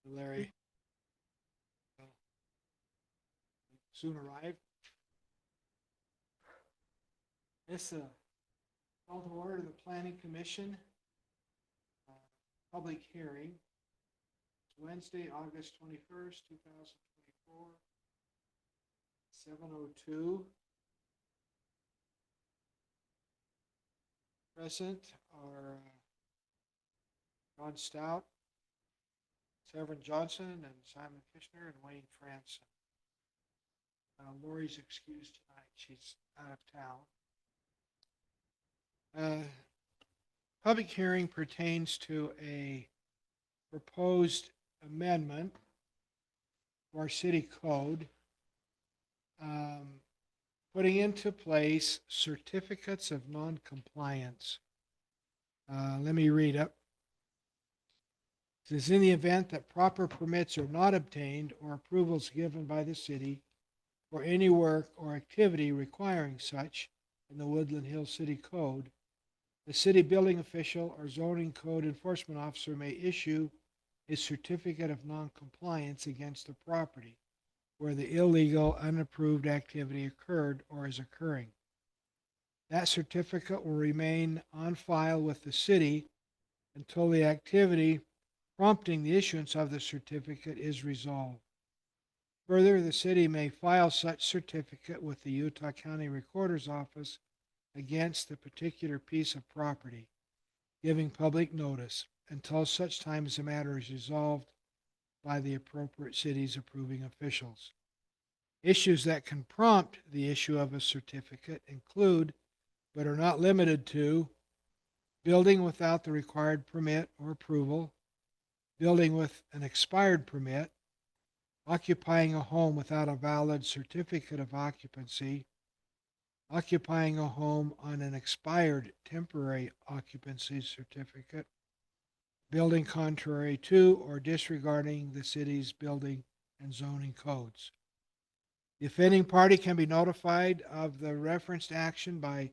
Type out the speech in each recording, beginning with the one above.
Larry will soon arrive. This call to order the Planning Commission uh, public hearing. It's Wednesday, August 21st, 2024, 7:02. Present are John Stout, Severin Johnson, and Simon Kishner, and Wayne Franson. Lori's excused tonight. She's out of town. Public hearing pertains to a proposed amendment to our city code, um, putting into place certificates of noncompliance. Let me read up. It says, in the event that proper permits are not obtained or approvals given by the city for any work or activity requiring such in the Woodland Hills City Code, the city building official or zoning code enforcement officer may issue a certificate of noncompliance against the property where the illegal, unapproved activity occurred or is occurring. That certificate will remain on file with the city until the activity prompting the issuance of the certificate is resolved. Further, the city may file such certificate with the Utah County Recorder's Office against the particular piece of property, giving public notice until such time as the matter is resolved by the appropriate city's approving officials. Issues that can prompt the issue of a certificate include, but are not limited to, building without the required permit or approval, building with an expired permit, occupying a home without a valid certificate of occupancy, occupying a home on an expired temporary occupancy certificate, building contrary to or disregarding the city's building and zoning codes. The offending party can be notified of the referenced action by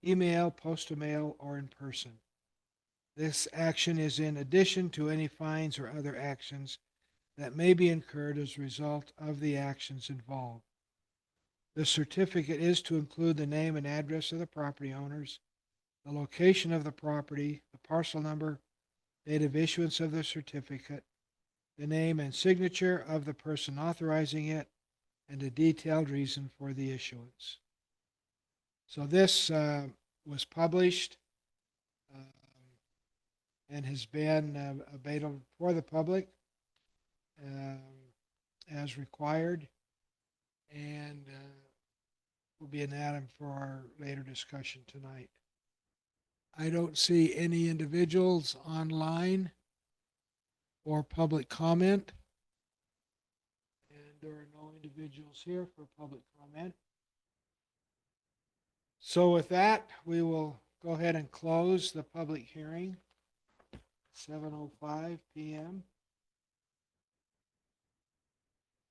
email, postal mail, or in person. This action is in addition to any fines or other actions that may be incurred as a result of the actions involved. The certificate is to include the name and address of the property owners, the location of the property, the parcel number, date of issuance of the certificate, the name and signature of the person authorizing it, and a detailed reason for the issuance. So this was published uh, and has been available for the public um, as required, and will be an item for our later discussion tonight. I don't see any individuals online or public comment, and there are no individuals here for public comment. So with that, we will go ahead and close the public hearing, 7:05 p.m.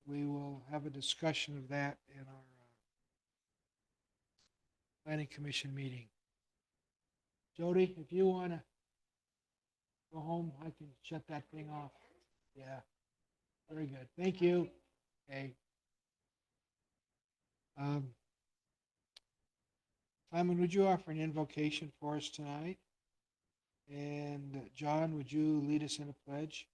We will have a discussion of that in our planning commission meeting. Jody, if you want to go home, I can shut that thing off. Yeah, very good. Thank you. Okay. Um, Simon, would you offer an invocation for us tonight? And John, would you lead us in a pledge?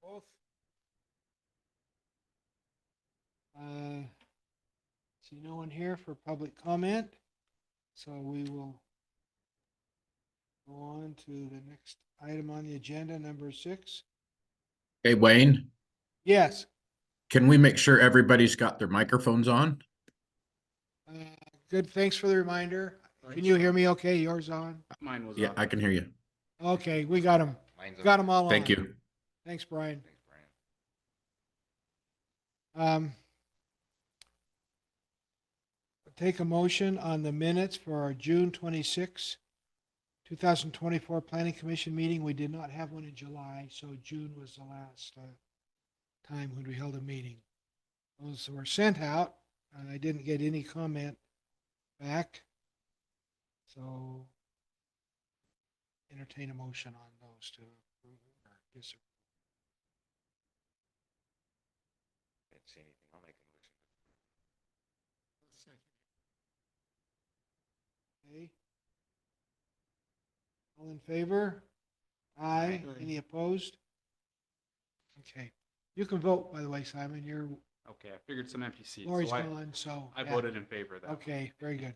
both. Uh, See no one here for public comment, so we will go on to the next item on the agenda, number 6. Hey, Wayne, Yes. can we make sure everybody's got their microphones on? Uh, Good, thanks for the reminder. Can you hear me okay? Yours on? Mine was Yeah, on. I can hear you. Okay, we got them. Mine's Got on. them all on. Thank you. Thanks, Brian. Thanks, Brian. Take a motion on the minutes for our June 26, 2024 Planning Commission meeting. We did not have one in July, so June was the last time when we held a meeting. Those were sent out, and I didn't get any comment back. So entertain a motion on those to approve or disapprove. Didn't see anything. I'll make a motion. Okay. All in favor? Aye. Aye. Any opposed? Okay. You can vote, by the way, Simon. You're, Okay, I figured some empty seats. Lori's So gone, so. I yeah. voted in favor of that. Okay, very good.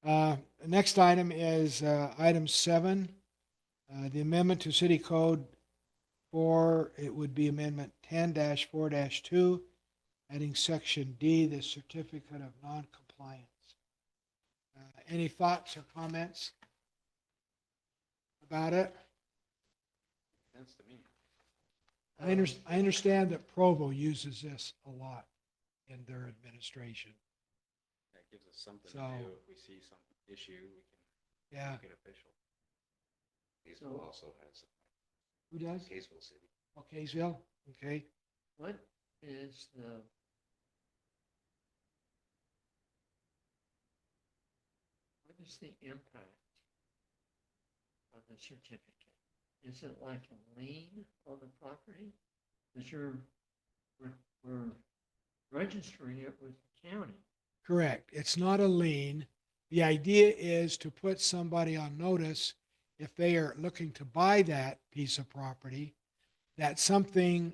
The next item is item 7, the amendment to City Code 4. It would be Amendment 10-4-2, adding Section D, the Certificate of Noncompliance. Any thoughts or comments about it? Sense to me. I understand that Provo uses this a lot in their administration. That gives us something to So- do. If we see some issue, we can Yeah. make it official. Kaysville also has Who does? Kaysville City. Oh, Kaysville? Okay. What is the impact of the certificate? Is it like a lien on the property? Because we're registering it with the county. Correct. It's not a lien. The idea is to put somebody on notice if they are looking to buy that piece of property, that something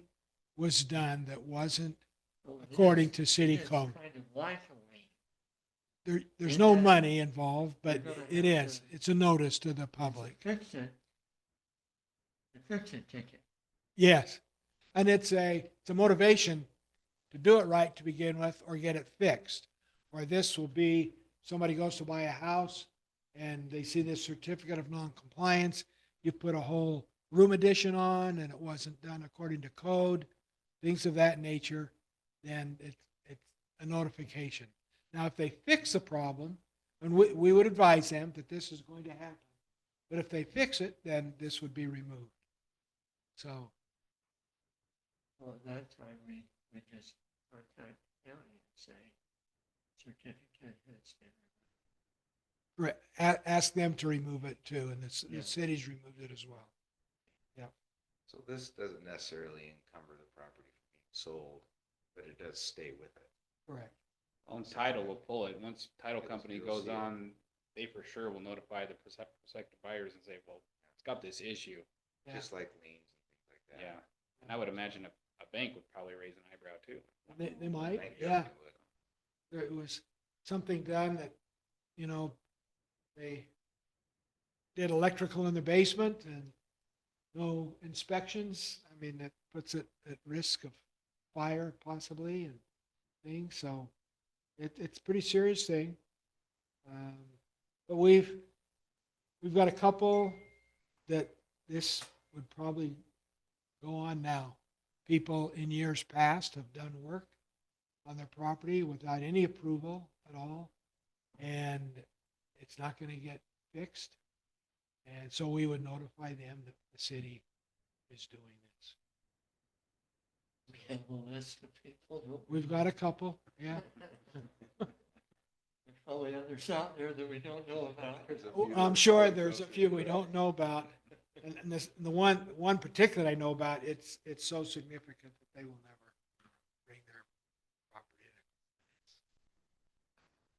was done that wasn't So according this to city is code. Kind of like a lien. There's Is no that- money involved, but You're gonna it have is. to- It's a notice to the public. Fix it. The fix-it ticket. Yes. And it's a motivation to do it right to begin with or get it fixed. Or this will be, somebody goes to buy a house and they see this certificate of noncompliance. You put a whole room addition on and it wasn't done according to code, things of that nature, then it's a notification. Now, if they fix the problem, and we would advise them that this is going to happen. But if they fix it, then this would be removed. So, Well, at that time, we just contact the county and say, certificate has been. ask them to remove it too, and the Yeah. city's removed it as well. So this doesn't necessarily encumber the property from being sold, but it does stay with it. Correct. On title, will pull it. Once title Yes, company you'll goes see it. on, they for sure will notify the prospective buyers and say, well, it's got this issue. Yeah. Just like liens and things like that. Yeah. And I would imagine a bank would probably raise an eyebrow too. They might, Bank yeah. definitely would. There was something done that, they did electrical in the basement and no inspections. I mean, that puts it at risk of fire possibly and things. So it's a pretty serious thing. But we've got a couple that this would probably go on now. People in years past have done work on their property without any approval at all, and it's not going to get fixed. And so we would notify them that the city is doing this. We have a list of people. don't we? We've got a couple, yeah. There's probably others out there that we don't know about. There's a Oh, few I'm that sure probably there's a don't few do we that. don't know about. And this, the one particular I know about, it's so significant that they will never bring their property in.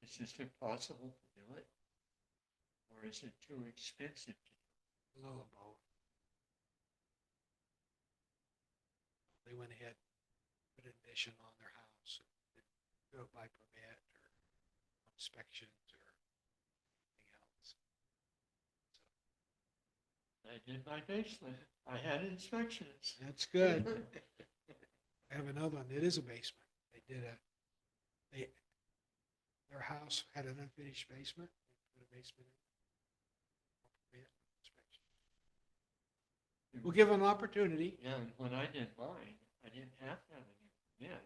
It's just impossible to do it? Or is it too expensive to do? A little of both. they went ahead, put an addition on their house, do it by permit or inspections or anything else. I did my basement. I had inspections. That's good. I have another one. It is a basement. Their house had an unfinished basement. They put a basement in. Permit, inspection. We'll give them an opportunity. Yeah, and when I did mine, I didn't have to have any permit,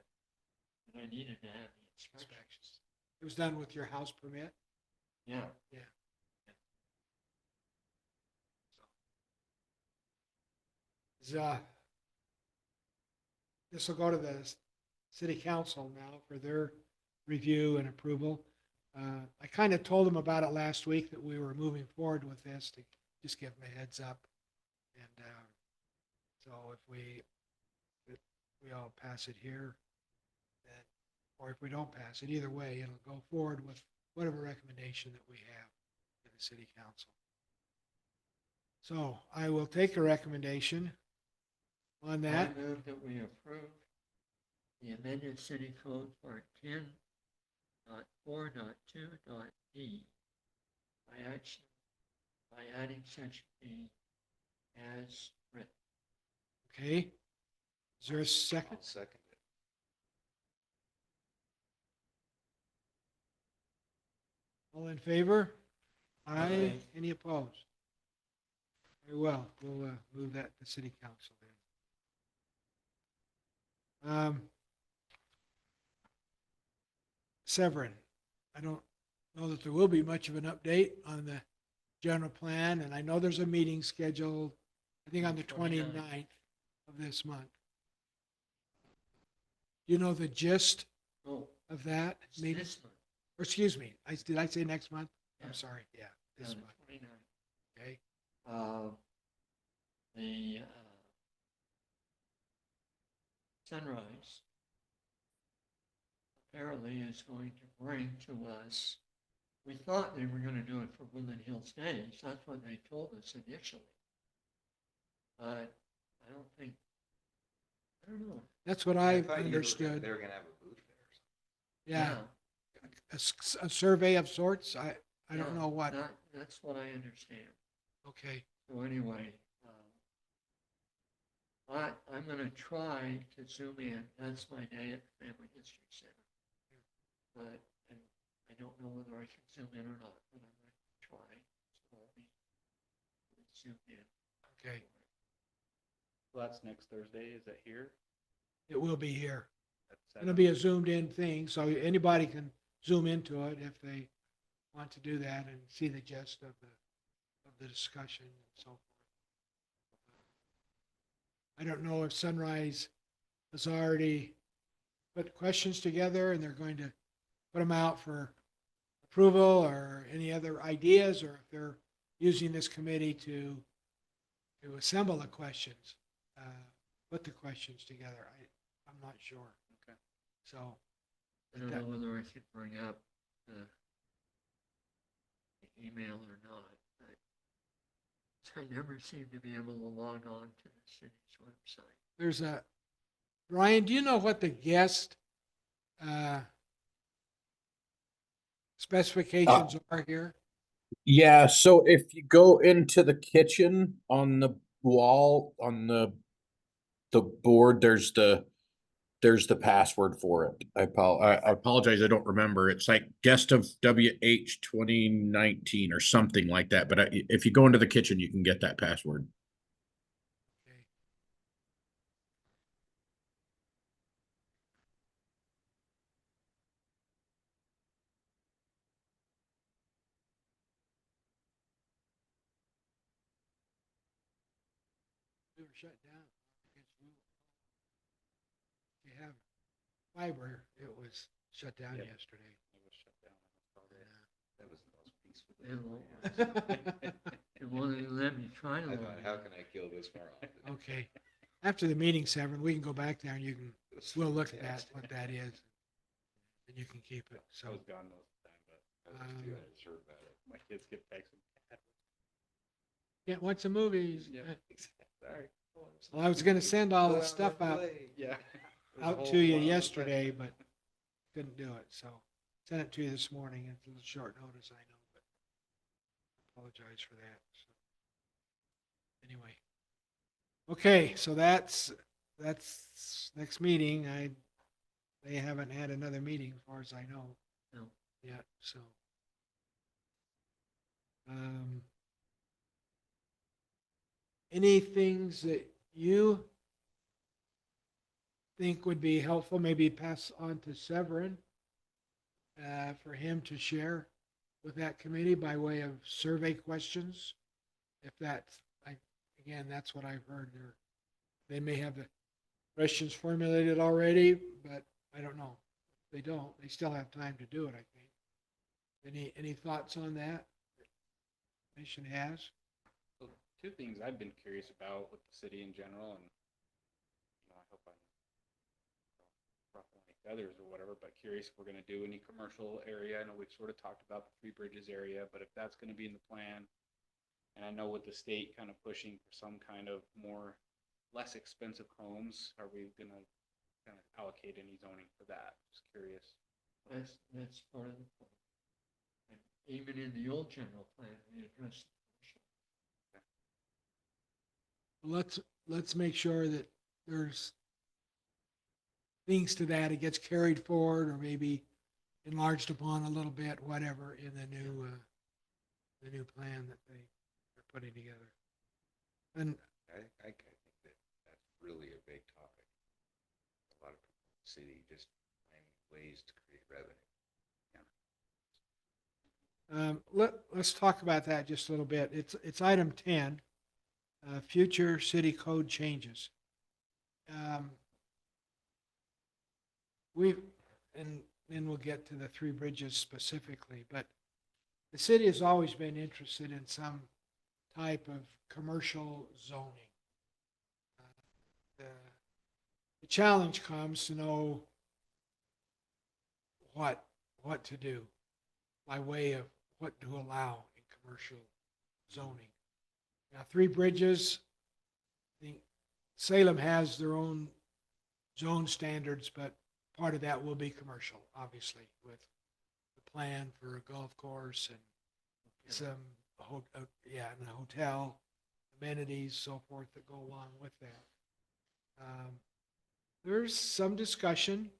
but I needed to have the inspections. Inspections. It was done with your house permit. Yeah, This will go to the city council now for their review and approval. I kind of told them about it last week that we were moving forward with this to just give them a heads up. And so if we all pass it here, then, or if we don't pass it, either way, it'll go forward with whatever recommendation that we have in the city council. So I will take a recommendation on that. I move that we approve the amended city code part 10.4.2.d by adding section B as written. Okay. Is there a second? I'll second it. All in favor? Aye. Aye. Any opposed? Very well. We'll move that to city council then. Severin, I don't know that there will be much of an update on the general plan, and I know there's a meeting scheduled, I think on the 29th. 29th of this month. You know the gist Oh, of that it's meeting? this month. Or excuse me, did I say next month? Yeah. I'm sorry, yeah, this Yeah, the month, 29th. okay? The Sunrise apparently is going to bring to us, we thought they were going to do it for Woodland Hills Days. That's what they told us initially. But I don't think, I don't know. That's what I I thought you were understood. They were gonna have a booth there or something. Yeah, a survey of sorts. I don't yeah, know what. That's what I understand. Okay, So anyway, I'm gonna try to zoom in. That's my day at the Family History Center. But I don't know whether I can zoom in or not, but I'm gonna try. So I'll be zoomed in. okay. Well, that's next Thursday. Is that here? It will be here. At It'll 7? be a zoomed in thing, so anybody can zoom into it if they want to do that and see the gist of the discussion and so forth. I don't know if Sunrise has already put questions together and they're going to put them out for approval or any other ideas, or if they're using this committee to assemble the questions, put the questions together. I'm not sure. Okay. So, I don't know whether I should bring up the email or not, but I never seem to be able to log on to the city's website. there's Brian, do you know what the guest specifications are here? Yeah, so if you go into the kitchen on the wall on the board, there's the password for it. I apologize, I don't remember. It's like guest of WH 2019 or something like that. But if you go into the kitchen, you can get that password. Okay. We were shut down. If you have fiber, it was shut down Yep. yesterday. It was shut down. That was the most peaceful. It thing won't- I had. It won't even let me try to I log thought, in. how can I kill this more often? Okay. After the meeting, Severin, we can go back there and you can, It was we'll look at that, fantastic. what that is. And you can keep it. I So, was gone most of the time, but I was too, I just heard about it. my kids get texting. can't watch the movies. Yeah, exactly. Sorry. Well, I was gonna send all the stuff out, Yeah. out to you yesterday, but couldn't do it, so sent it to you this morning. It's a little short notice, I know, but apologize for that. So, anyway. Okay, so that's next meeting. They haven't had another meeting as far as I know No. yet, so. Any things that you think would be helpful, maybe pass on to Severin for him to share with that committee by way of survey questions? If that's, again, that's what I've heard. They may have the questions formulated already, but I don't know. If they don't, they still have time to do it, I think. Any thoughts on that? Commission has? So two things I've been curious about with the city in general, and I hope I'm ruffling any feathers or whatever, but curious if we're going to do any commercial area. I know we've sort of talked about the Three Bridges area, but if that's going to be in the plan, and I know with the state kind of pushing for some kind of less expensive homes, are we going to kind of allocate any zoning for that? Just curious. That's part of the plan. And even in the old general plan, we addressed Let's make sure that there's things to that. It gets carried forward or maybe enlarged upon a little bit, whatever, in the new plan that they are putting together. And I think that that's really a big topic. A lot of people in the city just find ways to create revenue. let's talk about that just a little bit. It's item 10, future city code changes. We and then we'll get to the Three Bridges specifically, but the city has always been interested in some type of commercial zoning. The challenge comes to know what to do by way of what to allow in commercial zoning. Now, Three Bridges, I think Salem has their own zone standards, but part of that will be commercial, obviously, with the plan for a golf course and some, and a hotel, amenities, so forth that go along with that. There's some discussion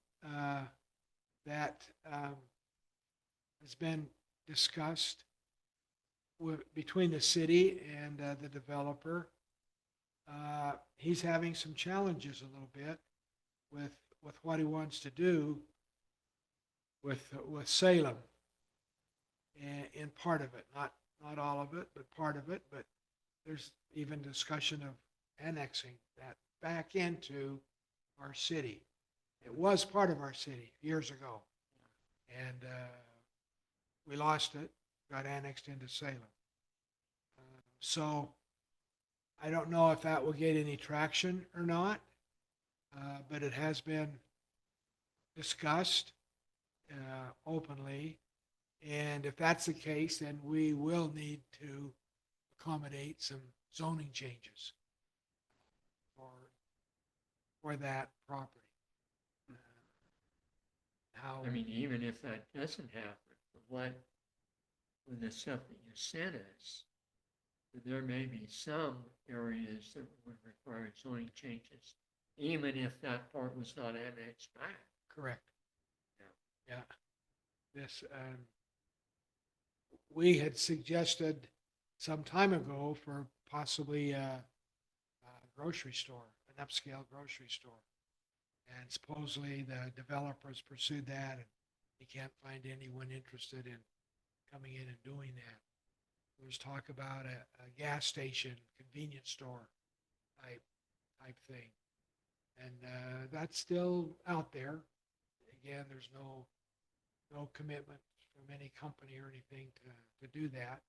that has been discussed between the city and the developer. He's having some challenges a little bit with what he wants to do with Salem, in part of it, not all of it, but part of it. But there's even discussion of annexing that back into our city. It was part of our city years ago, and we lost it, got annexed into Salem. So I don't know if that will get any traction or not, but it has been discussed openly. And if that's the case, then we will need to accommodate some zoning changes for that property. I mean, even if that doesn't happen, with the stuff that you sent us, there may be some areas that would require zoning changes, even if that part was not annexed back. Correct. Yeah. This, we had suggested some time ago for possibly a grocery store, an upscale grocery store. And supposedly the developers pursued that, and he can't find anyone interested in coming in and doing that. There's talk about a gas station, convenience store type thing. And that's still out there. Again, there's no commitment from any company or anything to do that.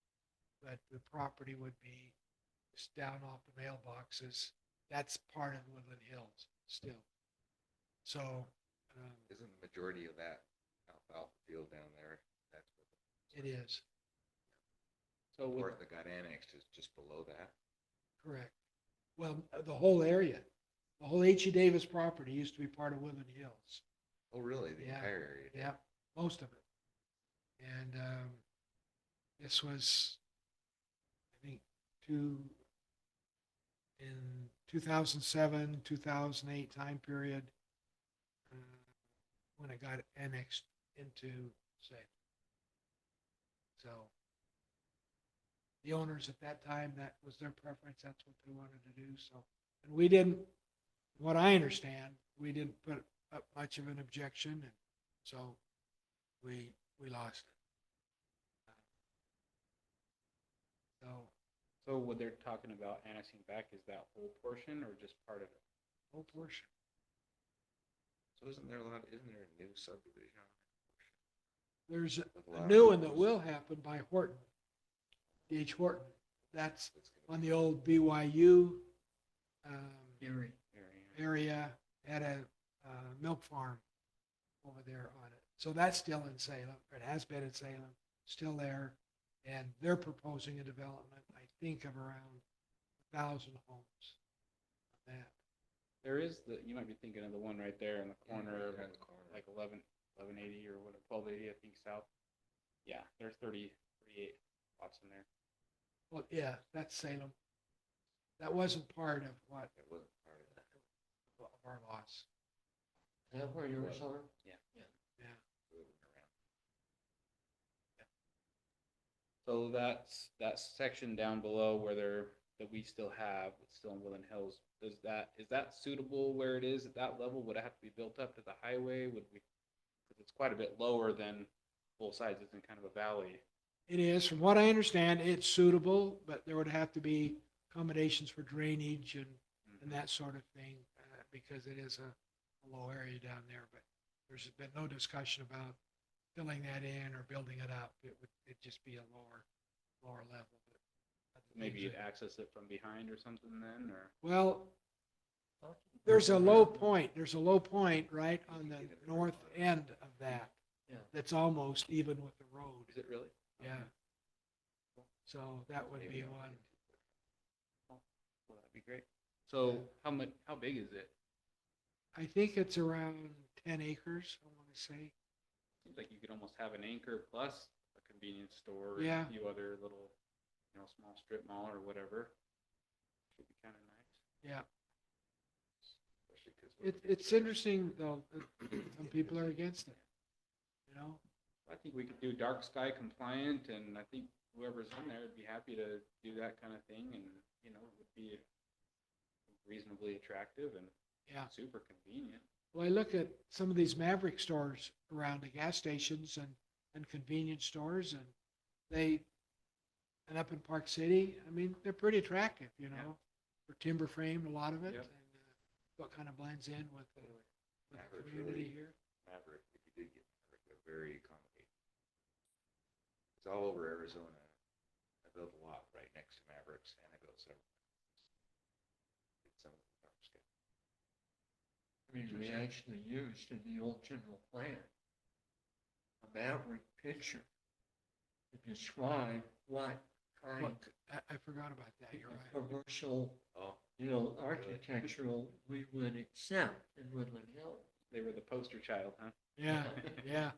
But the property would be just down off the mailboxes. That's part of Woodland Hills still. So, Isn't the majority of that alfalfa field down there? That's what it is So the with, part that got annexed is just below that. correct. Well, the whole area, the whole H.E. Davis property used to be part of Woodland Hills. Oh, really? The Yeah. entire area? did? Yeah, most of it. And this was, I think, in 2007, 2008 time period, when it got annexed into, say. So the owners at that time, that was their preference. That's what they wanted to do. So, and we didn't, what I understand, we didn't put up much of an objection, and so we lost it. So So what they're talking about annexing back is that whole portion or just part of it? whole portion. So isn't there a new subdivision? There's With a lot a of new one that homes? will happen by Horton, D.H. Horton. That's That's gonna on be- the old BYU Erie. area, had a milk farm over there on it. So that's still in Salem, or it has been in Salem, still there. And they're proposing a development, I think, of around 1,000 homes. That, There is you might be thinking of the one right there in the Yeah, corner right of there in the corner. like 1180 or what, 1280, I think south. Yeah, there's 38 lots in there. well, yeah, that's Salem. That wasn't part of what, It wasn't part of that. of our loss. Is that where yours are? Yeah. Moving around. So that's that section down below where that we still have, it's still in Woodland Hills. Is that suitable where it is at that level? Would it have to be built up to the highway? Would we, because it's quite a bit lower than both sides. It's in kind of a valley. It is, from what I understand, it's suitable, but there would have to be accommodations for drainage and that sort of thing, because it is a low area down there, but there's been no discussion about filling that in or building it up. It'd just be a lower level. But Maybe you'd access it from behind or something then, or? well, there's a low point right on the north end of that, Yeah. that's almost even with the road. Is it really? Yeah. So that would Maybe be not one. get too quick. Well, that'd be great. So how big is it? I think it's around 10 acres, I want to say. Seems like you could almost have an anchor plus a convenience store and Yeah. a few other little, small strip mall or whatever. Should be kind of nice. Yeah. Especially 'cause It's interesting, though, that some people are against it, you know? I think we could do dark sky compliant, and I think whoever's in there would be happy to do that kind of thing, and it would be reasonably attractive and Yeah. super convenient. Well, I look at some of these Maverick stores around the gas stations and convenience stores, and up in Park City, I mean, they're pretty attractive, for timber frame, a lot of it, Yep. and what kind of blends in with the Maverick's community really- here. Maverick, if you did get Maverick, they're very accommodating. It's all over Arizona. I built a lot right next to Mavericks, and I built several. It's some of the dark sky. I mean, we actually used in the old general plan a Maverick picture to describe what kind Look, I forgot about that, you're of right. commercial, Oh, architectural we would accept in Woodland Hills. They were the poster child, huh? Yeah, yeah,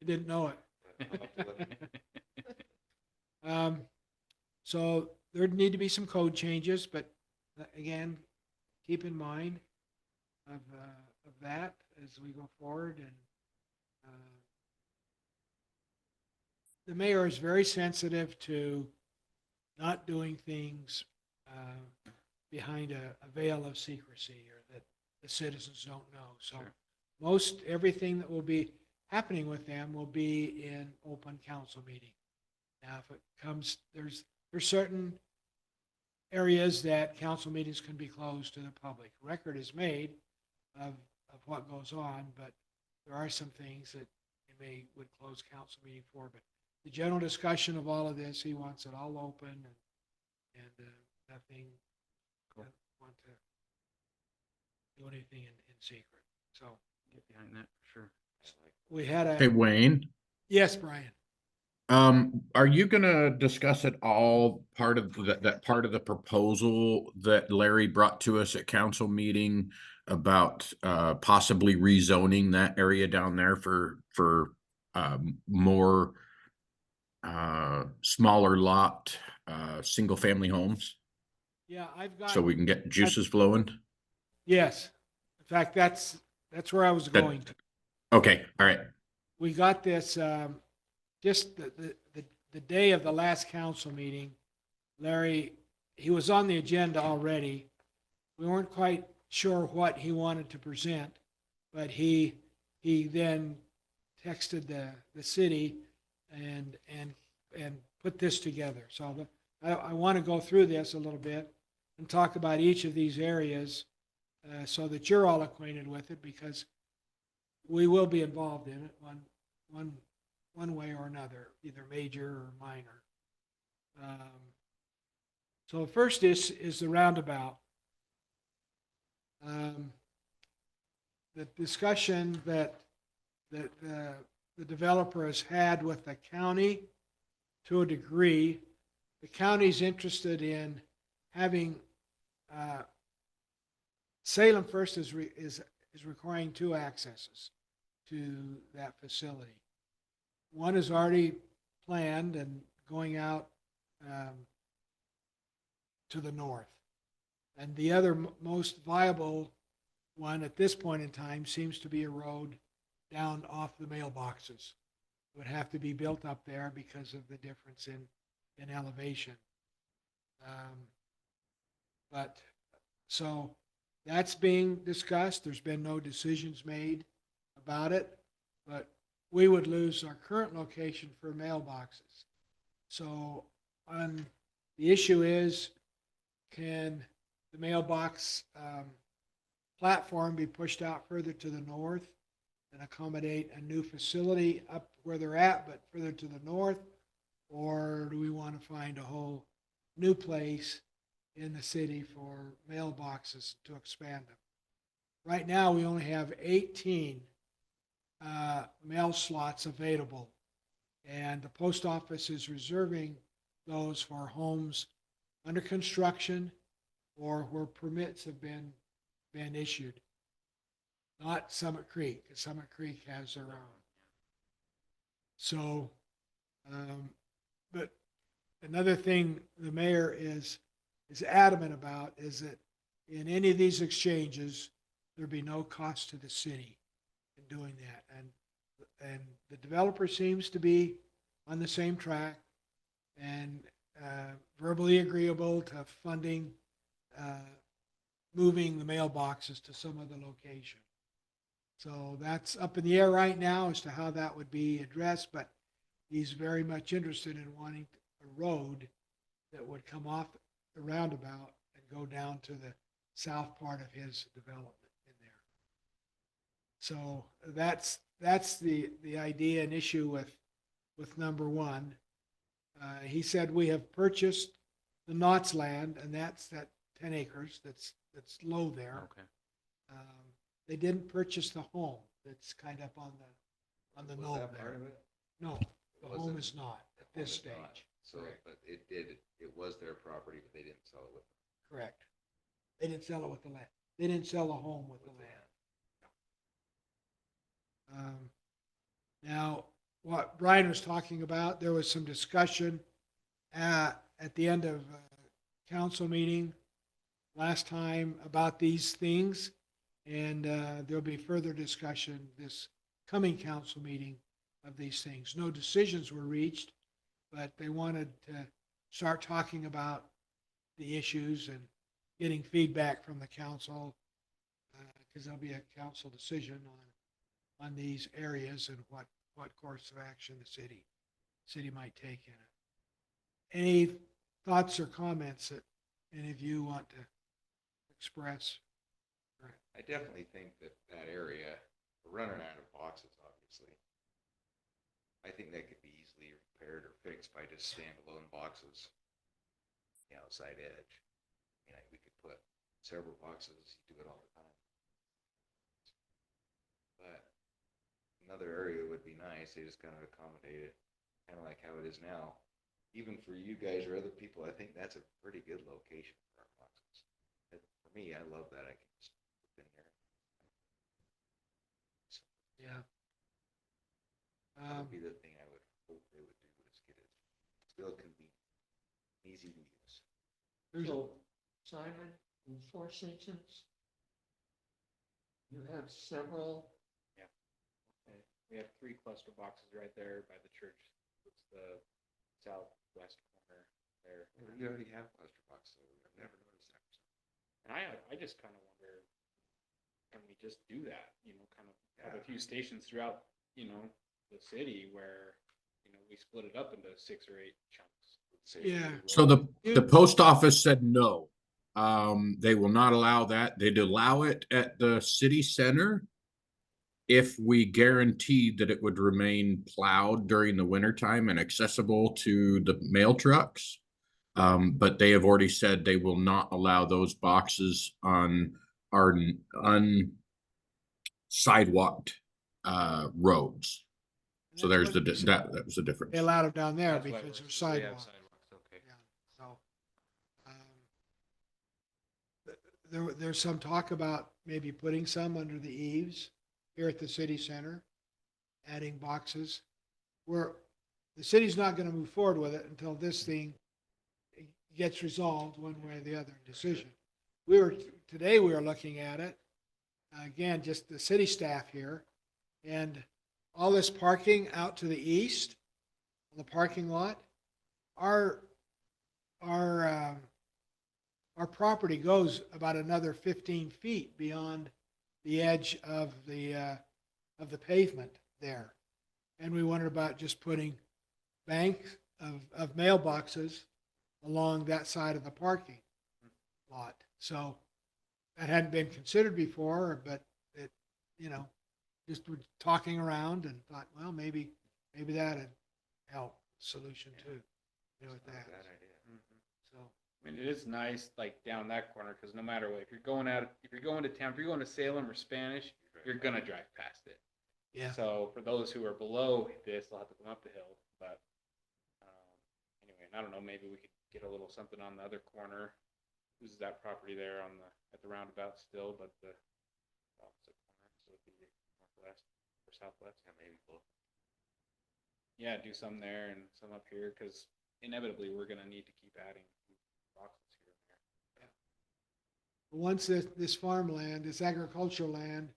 you didn't know it. I'll have to look. So there'd need to be some code changes, but again, keep in mind of that as we go forward. And the mayor is very sensitive to not doing things behind a veil of secrecy or that the citizens don't know. So Sure. most everything that will be happening with them will be in open council meeting. Now, if it comes, there's certain areas that council meetings can be closed to the public. Record is made of what goes on, but there are some things that they would close council meeting for. But the general discussion of all of this, he wants it all open and nothing, doesn't want to do anything in secret. So Get behind that for sure. I like we had Hey, a, Wayne, yes, Brian. Are you gonna discuss at all part of that part of the proposal that Larry brought to us at council meeting about possibly rezoning that area down there for more smaller lot single family homes Yeah, I've got. so we can get juices flowing? Yes. In fact, that's where I was That- going to. Okay, all right. We got this, just the day of the last council meeting. Larry, he was on the agenda already. We weren't quite sure what he wanted to present, but he then texted the city and put this together. So I want to go through this a little bit and talk about each of these areas so that you're all acquainted with it, because we will be involved in it one way or another, either major or minor. So first is the roundabout. The discussion that the developer has had with the county, to a degree, the county's interested in having Salem First is requiring two accesses to that facility. One is already planned and going out to the north. And the other most viable one at this point in time seems to be a road down off the mailboxes. It would have to be built up there because of the difference in elevation. But so that's being discussed. There's been no decisions made about it, but we would lose our current location for mailboxes. So the issue is, can the mailbox platform be pushed out further to the north and accommodate a new facility up where they're at, but further to the north? Or do we want to find a whole new place in the city for mailboxes to expand them? Right now, we only have 18 mail slots available, and the post office is reserving those for homes under construction or where permits have been issued. Not Summit Creek, because Summit Creek has their own. So, but another thing the mayor is adamant about is that in any of these exchanges, there'd be no cost to the city in doing that. And the developer seems to be on the same track and verbally agreeable to funding moving the mailboxes to some other location. So that's up in the air right now as to how that would be addressed, but he's very much interested in wanting a road that would come off the roundabout and go down to the south part of his development in there. So that's the idea and issue with number one. He said we have purchased the Knott's land, and that's that 10 acres that's low there. Okay. They didn't purchase the home that's kind of up on the Was knoll that there. part of it? No, the Wasn't- home is not at The home this is not. stage. So, Correct. but it was their property, but they didn't sell it with them. Correct. They didn't sell it with the land. They didn't sell the home with the land. Now, what Brian was talking about, there was some discussion at the end of council meeting last time about these things, and there'll be further discussion this coming council meeting of these things. No decisions were reached, but they wanted to start talking about the issues and getting feedback from the council, because there'll be a council decision on these areas and what course of action the city might take in it. Any thoughts or comments that any of you want to express? I definitely think that area, we're running out of boxes, obviously. I think that could be easily repaired or fixed by just standalone boxes. The outside edge. You know, we could put several boxes, you do it all the time. But another area would be nice, they just gotta accommodate it, kind of like how it is now, even for you guys or other people, I think that's a pretty good location for our boxes. For me, I love that I can just put in there. So Yeah. that would be the thing I would hope they would do is get it still convenient, easy to use. There's- So, Simon, in Four Seasons, you have several. Yeah. Okay. We have 3 cluster boxes right there by the church. It's the southwest corner there. You already have cluster boxes, so I've never noticed that. And I just kind of wonder, can we just do that? You know, kind of have a Yeah. few stations throughout, you know, the city where, you know, we split it up into 6 or 8 chunks. Yeah. So the post office said no. They will not allow that. They'd allow it at the city center if we guaranteed that it would remain plowed during the wintertime and accessible to the mail trucks. But they have already said they will not allow those boxes on our sidewalked roads. So that's there's what that was the difference. They allowed them down there That's why because we're- there's so we have sidewalk. sidewalks, okay. Yeah, so, there's some talk about maybe putting some under the eaves here at the city center, adding boxes. Where the city's not gonna move forward with it until this thing gets resolved one way or the other decision. Today we were looking at it, again, just the city staff here, and all this parking out to the east, on the parking lot, our property goes about another 15 feet beyond the edge of the pavement there. And we wondered about just putting banks of mailboxes along that side of the parking lot. So that hadn't been considered before, but it, you know, just we're talking around and thought, well, maybe that'd help solution too, you know, with Not a that. bad idea. So, I mean, it is nice, like down that corner, because no matter what, if you're going to town, if you're going to Salem or Spanish, you're gonna drive past it. yeah, So for those who are below this, they'll have to come up the hill. But anyway, I don't know. Maybe we could get a little something on the other corner. This is that property there on the at the roundabout still, but the opposite corner, so it'd be northwest or southwest. Yeah, maybe both. Yeah, do some there and some up here, because inevitably we're gonna need to keep adding boxes here and there. once this farmland, this agricultural land,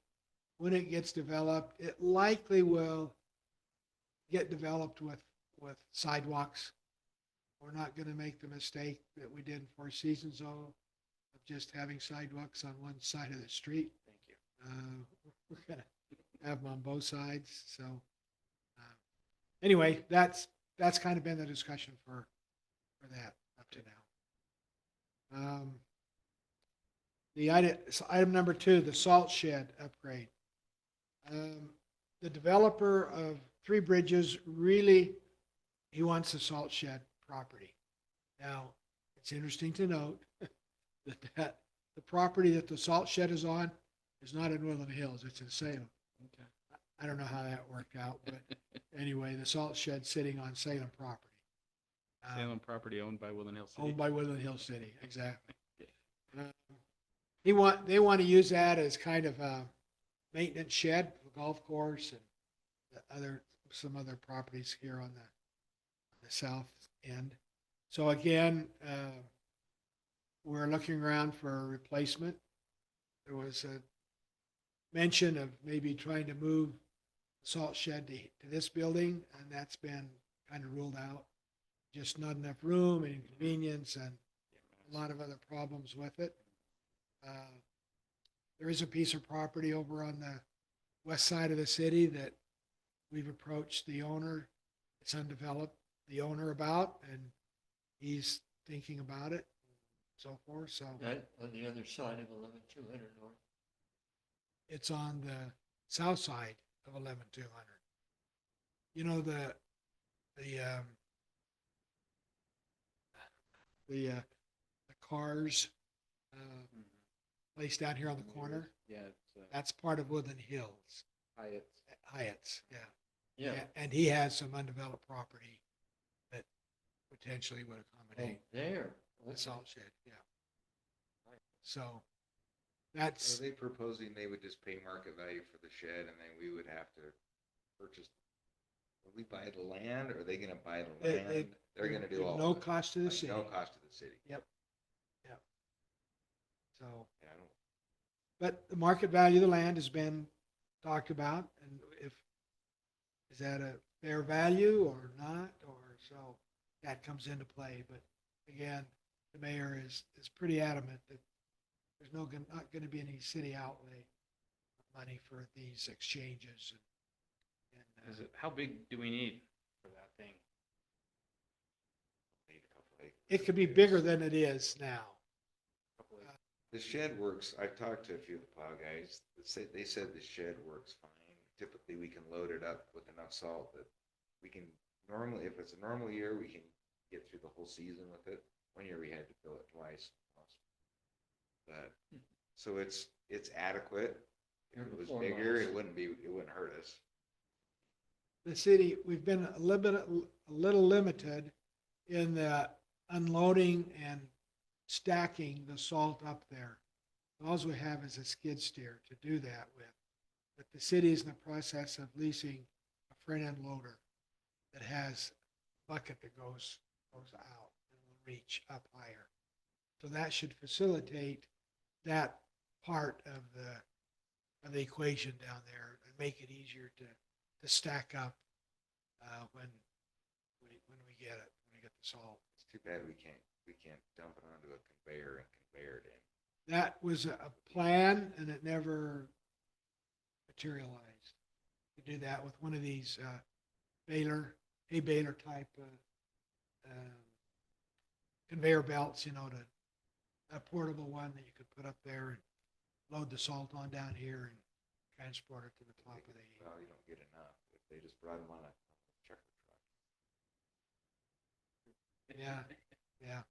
when it gets developed, it likely will get developed with sidewalks. We're not going to make the mistake that we did in Four Seasons, though, of just having sidewalks on one side of the street. Thank you. We're going to have them on both sides. So anyway, that's kind of been the discussion for that up to now. The item number 2, the salt shed upgrade. The developer of Three Bridges really, he wants a salt shed property. Now, it's interesting to note that the property that the salt shed is on is not in Woodland Hills, it's in Salem. Okay. I don't know how that worked out, but anyway, the salt shed's sitting on Salem property. Salem property owned by Woodland Hills City. Owned by Woodland Hills City, exactly. They want to use that as kind of a maintenance shed for the golf course and some other properties here on the south end. So again, we're looking around for a replacement. There was a mention of maybe trying to move the salt shed to this building, and that's been kind of ruled out. Just not enough room and inconvenience and a lot of other problems with it. There is a piece of property over on the west side of the city that we've approached the owner. It's undeveloped, the owner about, and he's thinking about it, so forth. So That on the other side of 11200 north. it's on the south side of 11200. You know, the cars place down here on the corner. Yeah, it's That's part of Woodland Hills. Hyatt's. Hyatt's, yeah. Yeah. And he has some undeveloped property that potentially would Oh, accommodate there. the Okay. salt shed, yeah. So Are that's, they proposing they would just pay market value for the shed and then we would have to purchase? Will we buy the land or are they gonna buy the It- land? They're gonna do with all. no of it. cost to the Like, city. no cost to the city. Yep. Yep. So, Yeah, I don't, but the market value of the land has been talked about, and if, is that a fair value or not, or so that comes into play, but again, the mayor is pretty adamant that there's not gonna be any city outlay of money for these exchanges and, Is it, how big do we need for that thing? need a couple acres. it could be bigger than it is now. Couple of- The shed works, I've talked to a few of the plow guys, they said the shed works fine. Typically, we can load it up with enough salt that we can normally, if it's a normal year, we can get through the whole season with it. One year we had to fill it twice. But, so it's adequate. If Here it was before bigger, last. it wouldn't hurt us. The city, we've been a little limited in the unloading and stacking the salt up there. All we have is a skid steer to do that with. But the city is in the process of leasing a front end loader that has a bucket that goes out and will reach up higher. So that should facilitate that part of the equation down there and make it easier to stack up when we get it, when we get the salt. It's too bad we can't dump it onto a conveyor and conveyor it in. That was a plan and it never materialized. To do that with one of these hay baler type conveyor belts, a portable one that you could put up there and load the salt on down here and transport it to the top of the. Well, you don't get enough if they just brought them on a trucker truck. Yeah, yeah.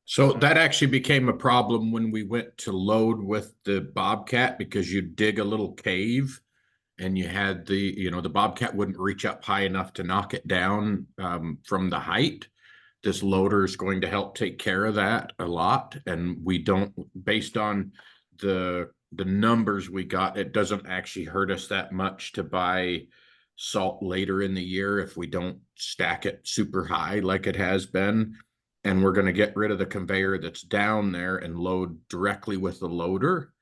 So that actually became a problem when we went to load with the Bobcat because you dig a little cave and you had the Bobcat wouldn't reach up high enough to knock it down from the height. This loader is going to help take care of that a lot. And we don't, based on the numbers we got, it doesn't actually hurt us that much to buy salt later in the year if we don't stack it super high like it has been. And we're going to get rid of the conveyor that's down there and load directly with the loader.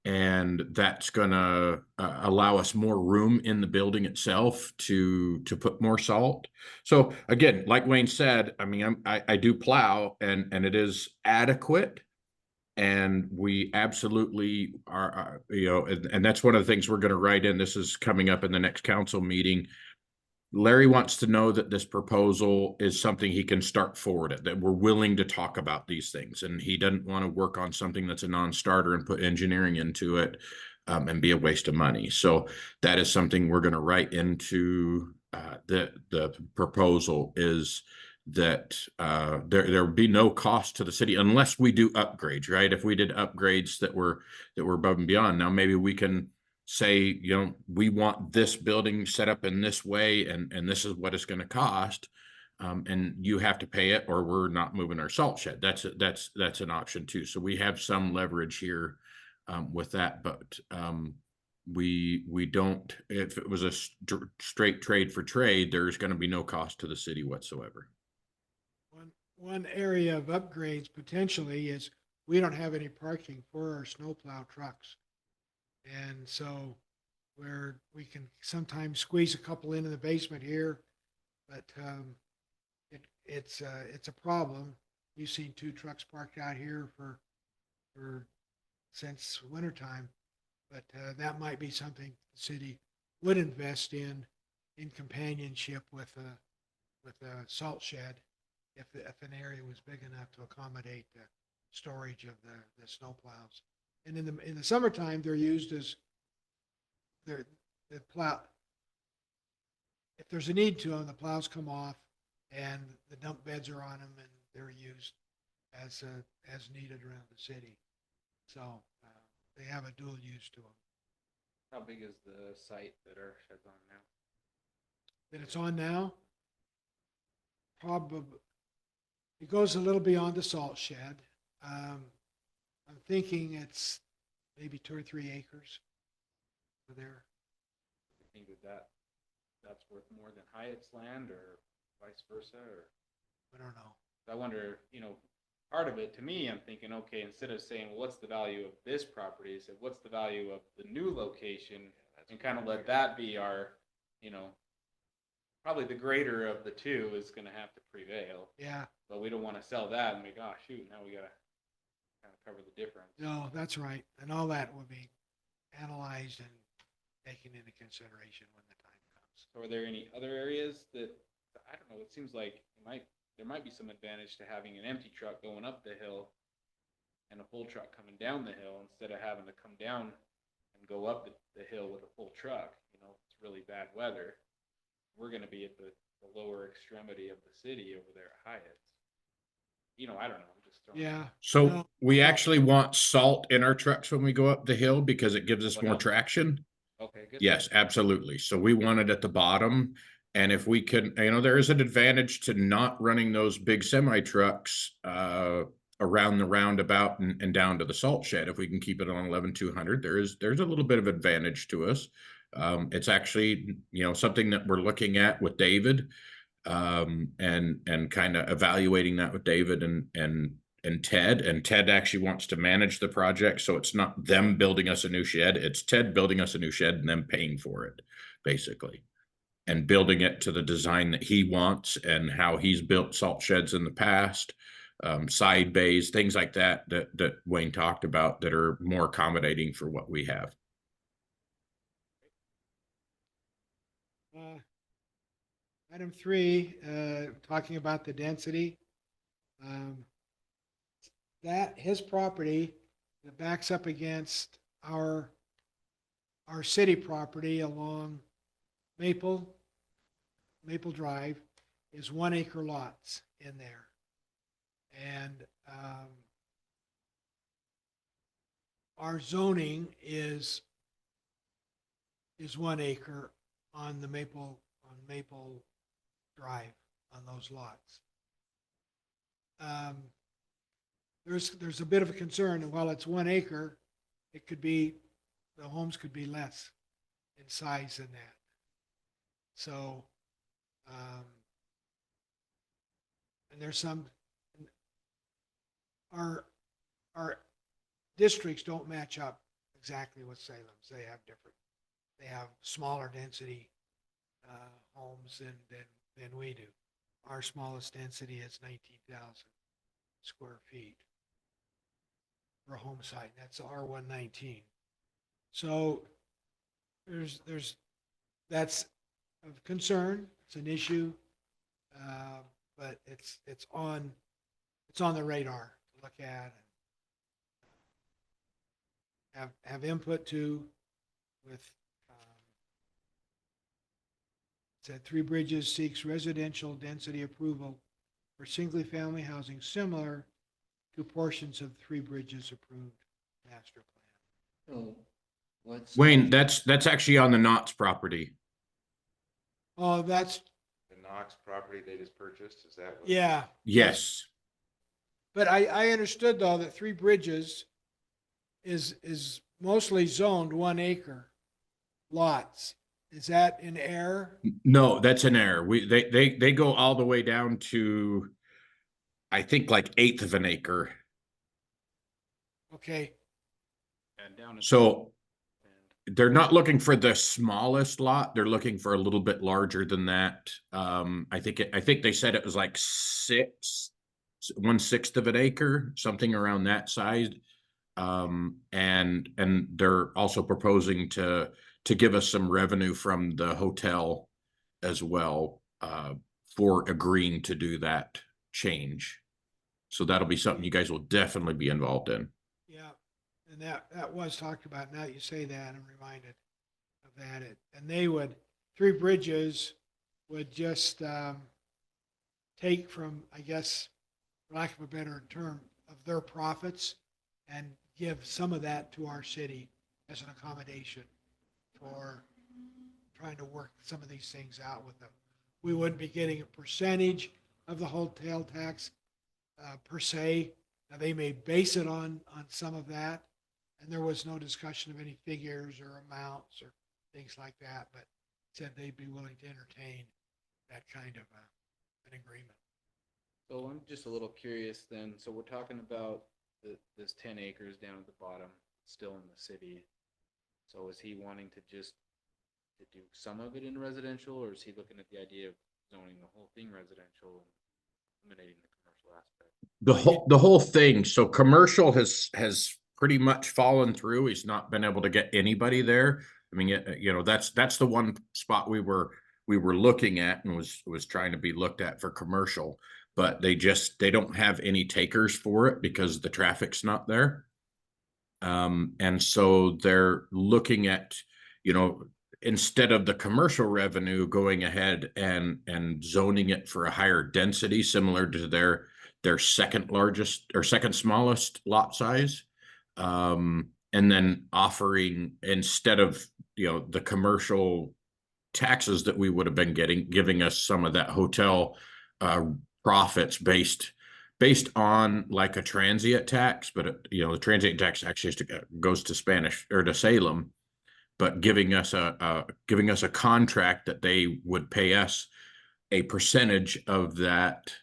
And that's going to allow us more room in the building itself to put more salt. So again, like Wayne said, I mean, I do plow and it is adequate. And we absolutely are, and that's one of the things we're going to write in. This is coming up in the next council meeting. Larry wants to know that this proposal is something he can start forward at, that we're willing to talk about these things. And he doesn't want to work on something that's a non-starter and put engineering into it and be a waste of money. So that is something we're going to write into the proposal is that there would be no cost to the city unless we do upgrades, right? If we did upgrades that were above and beyond, now maybe we can say, we want this building set up in this way and this is what it's going to cost. And you have to pay it or we're not moving our salt shed. That's an option too. So we have some leverage here with that, but we don't, if it was a straight trade for trade, there's going to be no cost to the city whatsoever. One area of upgrades potentially is we don't have any parking for our snowplow trucks. And so where we can sometimes squeeze a couple into the basement here, but it's a problem. You've seen 2 trucks parked out here since wintertime, but that might be something the city would invest in companionship with a salt shed if an area was big enough to accommodate the storage of the snowplows. And in the summertime, they're used as the plow. If there's a need to them, the plows come off and the dump beds are on them and they're used as needed around the city. So they have a dual use to them. How big is the site that our shed's on now? That it's on now? Probably, it goes a little beyond the salt shed. I'm thinking it's maybe 2 or 3 acres over there. I think that's worth more than Hyatt's land or vice versa, or I don't know. I wonder, part of it, to me, I'm thinking, okay, instead of saying, well, what's the value of this property, say, what's the value of the new location? And kind of let that be our, probably the greater of the two is gonna have to prevail. Yeah, But we don't wanna sell that and make, oh, shoot, now we gotta kind of cover the difference. no, that's right. And all that will be analyzed and taken into consideration when the time comes. So are there any other areas that, I don't know, it seems like there might be some advantage to having an empty truck going up the hill and a full truck coming down the hill instead of having to come down and go up the hill with a full truck. It's really bad weather. We're gonna be at the lower extremity of the city over there at Hyatt's. I don't know, I'm just throwing. Yeah, So No, we no. actually want salt in our trucks when we go up the hill because it gives us What more else? traction. Okay, good. Yes, absolutely. So we want it at the bottom. And if we can, there is an advantage to not running those big semi trucks around the roundabout and down to the salt shed. If we can keep it on 11-200, there's a little bit of advantage to us. It's actually, something that we're looking at with David and kind of evaluating that with David and Ted. And Ted actually wants to manage the project. So it's not them building us a new shed. It's Ted building us a new shed and them paying for it, basically. And building it to the design that he wants and how he's built salt sheds in the past, side bays, things like that Wayne talked about that are more accommodating for what we have. Item 3, talking about the density. That his property that backs up against our city property along Maple Drive is 1 acre lots in there. And our zoning is 1 acre on Maple Drive on those lots. There's a bit of a concern, and while it's 1 acre, the homes could be less in size than that. So, and there's some, our districts don't match up exactly with Salem's. They have smaller density homes than we do. Our smallest density is 19,000 square feet for a home site. That's R119. So that's of concern. It's an issue, but it's on the radar to look at and have input to with. Said Three Bridges seeks residential density approval for single-family housing similar to portions of Three Bridges approved master plan. So what's? Wayne, that's actually on the Knott's property. Oh, that's, The Knox property they just purchased, is that what? yeah. Yes. But I understood though that Three Bridges is mostly zoned 1 acre lots. Is that in error? No, that's an error. They go all the way down to, I think, like 1/8 of an acre. Okay, And down at So and they're not looking for the smallest lot. They're looking for a little bit larger than that. I think they said it was like 1/6 of an acre, something around that size. And they're also proposing to give us some revenue from the hotel as well, for agreeing to do that change. So that'll be something you guys will definitely be involved in. yeah. And that was talked about. Now that you say that, I'm reminded of that. And Three Bridges would just take from, I guess, for lack of a better term, of their profits and give some of that to our city as an accommodation for trying to work some of these things out with them. We wouldn't be getting a percentage of the hotel tax per se. Now, they may base it on some of that, and there was no discussion of any figures or amounts or things like that, but said they'd be willing to entertain that kind of an agreement. So I'm just a little curious then. So we're talking about this 10 acres down at the bottom, still in the city. So is he wanting to just to do some of it in residential, or is he looking at the idea of zoning the whole thing residential and eliminating the commercial aspect? The whole thing. So commercial has pretty much fallen through. He's not been able to get anybody there. I mean, you know, that's the one spot we were looking at and was trying to be looked at for commercial, but they don't have any takers for it because the traffic's not there. And so they're looking at, you know, instead of the commercial revenue going ahead and zoning it for a higher density, similar to their second largest or second smallest lot size. And then offering, instead of, you know, the commercial taxes that we would have been giving us some of that hotel profits based on like a transient tax, but you know, the transient tax actually goes to Spanish or to Salem, but giving us a contract that they would pay us a percentage of that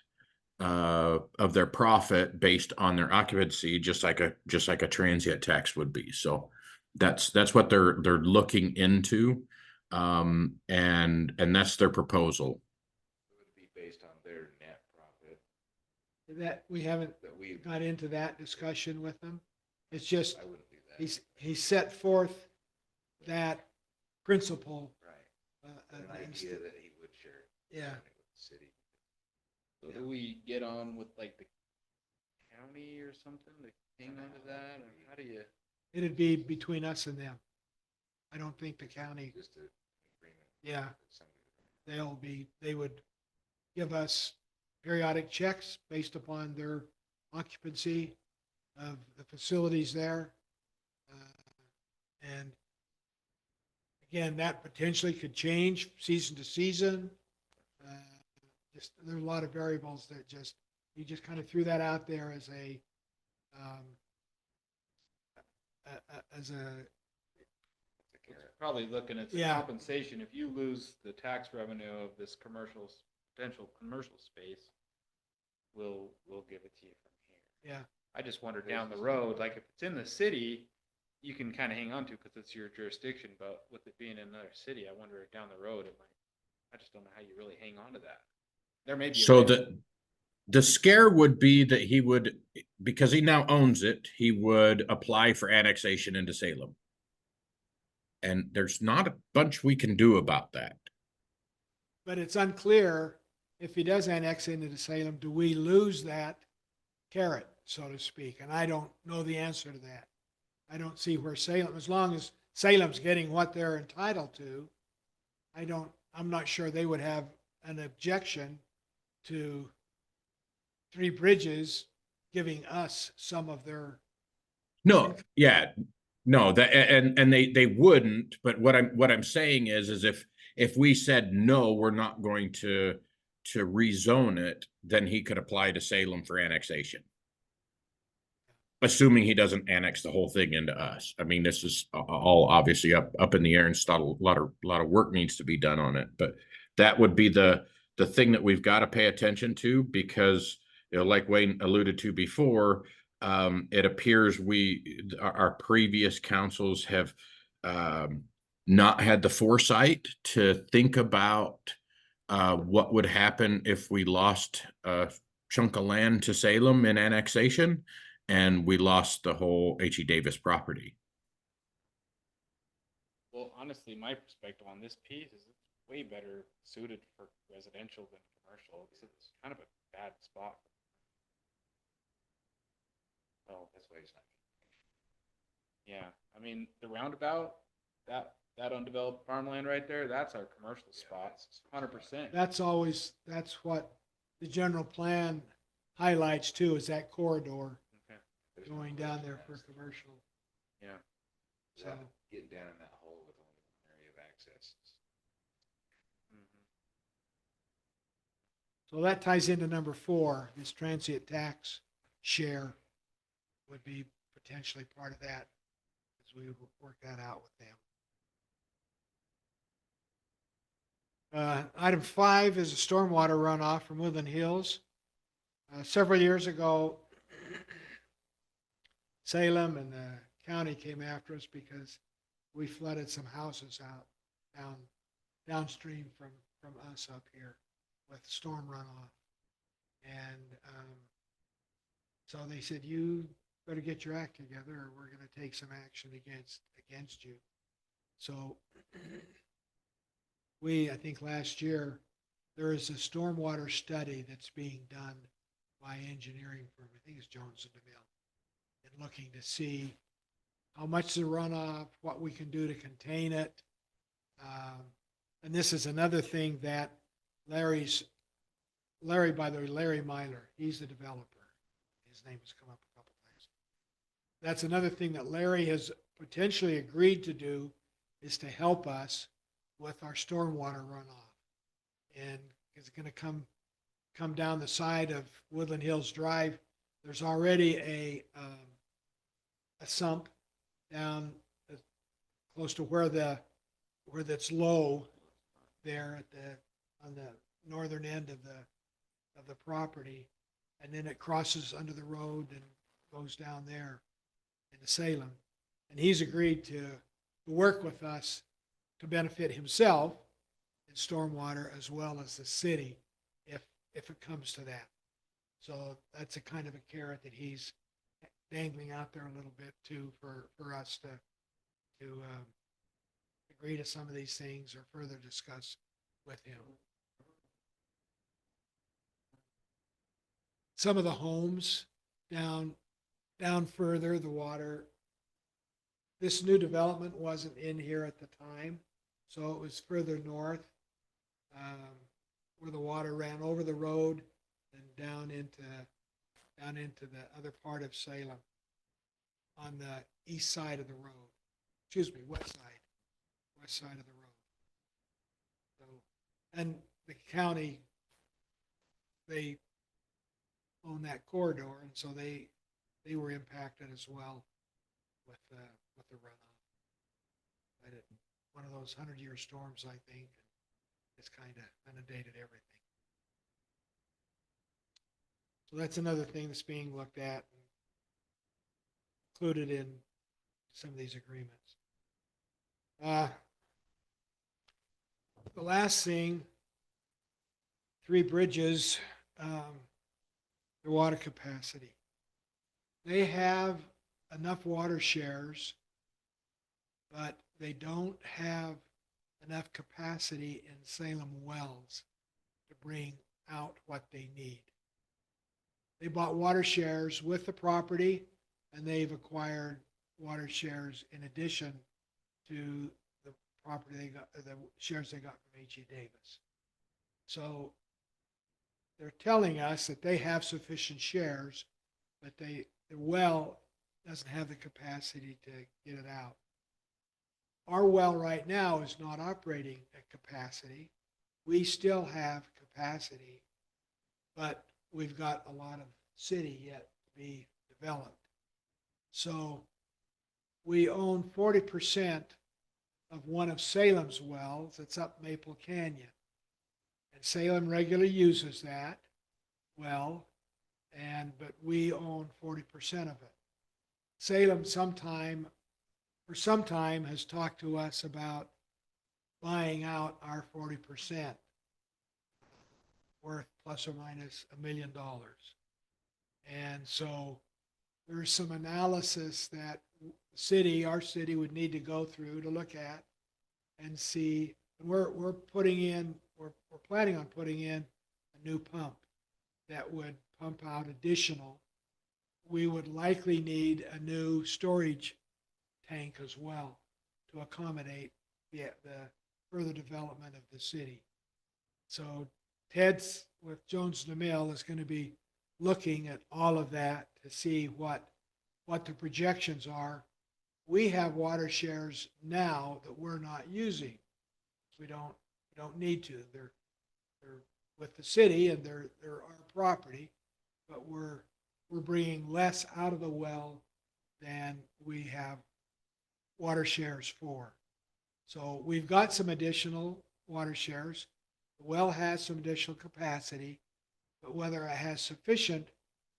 of their profit based on their occupancy, just like a transient tax would be. So that's what they're looking into, and that's their proposal. It would be based on their net profit That we haven't that we, got into that discussion with them. It's just I wouldn't do that. he set forth that principle. Right. An idea that he would share. Yeah. With the city. So do we get on with like the county or something to hang on to that? Or how do you? It'd be between us and them. I don't think the county, Just an agreement. yeah, with somebody. they would give us periodic checks based upon their occupancy of the facilities there. And again, that potentially could change season to season. Just, there are a lot of variables that you just kind of threw that out there as It's probably looking at some Yeah. compensation. If you lose the tax revenue of this potential commercial space, we'll give it to you from here. yeah. I just wonder down the road, like if it's in the city, you can kind of hang on to because it's your jurisdiction. But with it being in another city, I wonder if down the road it might. I just don't know how you really hang on to that. There may be. So the scare would be that he would, because he now owns it, he would apply for annexation into Salem. And there's not a bunch we can do about that. But it's unclear if he does annex into Salem, do we lose that carrot, so to speak? And I don't know the answer to that. I don't see where Salem, as long as Salem's getting what they're entitled to, I'm not sure they would have an objection to Three Bridges giving us some of their. No, yeah, no, that and they wouldn't. But what I'm saying is if we said no, we're not going to rezone it, then he could apply to Salem for annexation. Assuming he doesn't annex the whole thing into us. I mean, this is all obviously up in the air and still a lot of work needs to be done on it. But that would be the thing that we've got to pay attention to, because, you know, like Wayne alluded to before, it appears our previous councils have not had the foresight to think about what would happen if we lost a chunk of land to Salem in annexation, and we lost the whole H.E. Davis property. Well, honestly, my perspective on this piece is it's way better suited for residential than commercial. It's kind of a bad spot. Well, That's why it's not. yeah. I mean, the roundabout, that undeveloped farmland right there, that's our commercial spot, 100%. That's what the general plan highlights too, is that corridor Okay. There's no going down question there that's for commercial. Yeah. So, without getting down in that hole with only one So that ties into number 4, this transient tax share would be potentially part of that as we work that out with them. Item 5 is a stormwater runoff from Woodland Hills. Several years ago, Salem and the county came after us because we flooded some houses out downstream from us up here with storm runoff. And so they said, you better get your act together or we're going to take some action against you. So I think last year, there is a stormwater study that's being done by engineering firm, I think it's Jones and DeMille, and looking to see how much the runoff, what we can do to contain it. And this is another thing that Larry, by the way, Larry Myler, he's the developer. His name has come up a couple times. That's another thing that Larry has potentially agreed to do, is to help us with our stormwater runoff. And it's going to come down the side of Woodland Hills Drive. There's already a sump down close to where that's low there on the northern end of the property, and then it crosses under the road and goes down there into Salem. And he's agreed to work with us to benefit himself in stormwater as well as the city if it comes to that. So that's a kind of a carrot that he's dangling out there a little bit too for us to agree to some of these things or further discuss with him. Some of the homes down further, the water, this new development wasn't in here at the time, so it was further north, where the water ran over the road and down into the other part of Salem on the east side of the road. Excuse me, west side of the road. So, and the county, they own that corridor, and so they were impacted as well with the runoff. But one of those 100-year storms, I think, it's kind of inundated everything. So that's another thing that's being looked at and included in some of these agreements. The last thing, Three Bridges, their water capacity. They have enough water shares, but they don't have enough capacity in Salem wells to bring out what they need. They bought water shares with the property, and they've acquired water shares in addition to the property they got, the shares they got from H.E. Davis. So they're telling us that they have sufficient shares, but the well doesn't have the capacity to get it out. Our well right now is not operating at capacity. We still have capacity, but we've got a lot of city yet to be developed. So we own 40% of one of Salem's wells that's up Maple Canyon. And Salem regularly uses that well, but we own 40% of it. Salem for some time has talked to us about buying out our 40%, worth plus or minus $1 million. And so there's some analysis that our city would need to go through to look at and see. We're planning on putting in a new pump that would pump out additional. We would likely need a new storage tank as well to accommodate the further development of the city. So Ted's with Jones DeMille is going to be looking at all of that to see what the projections are. We have water shares now that we're not using. We don't need to. with the city, and they're our property, but we're bringing less out of the well than we have water shares for. So we've got some additional water shares. The well has some additional capacity, but whether it has sufficient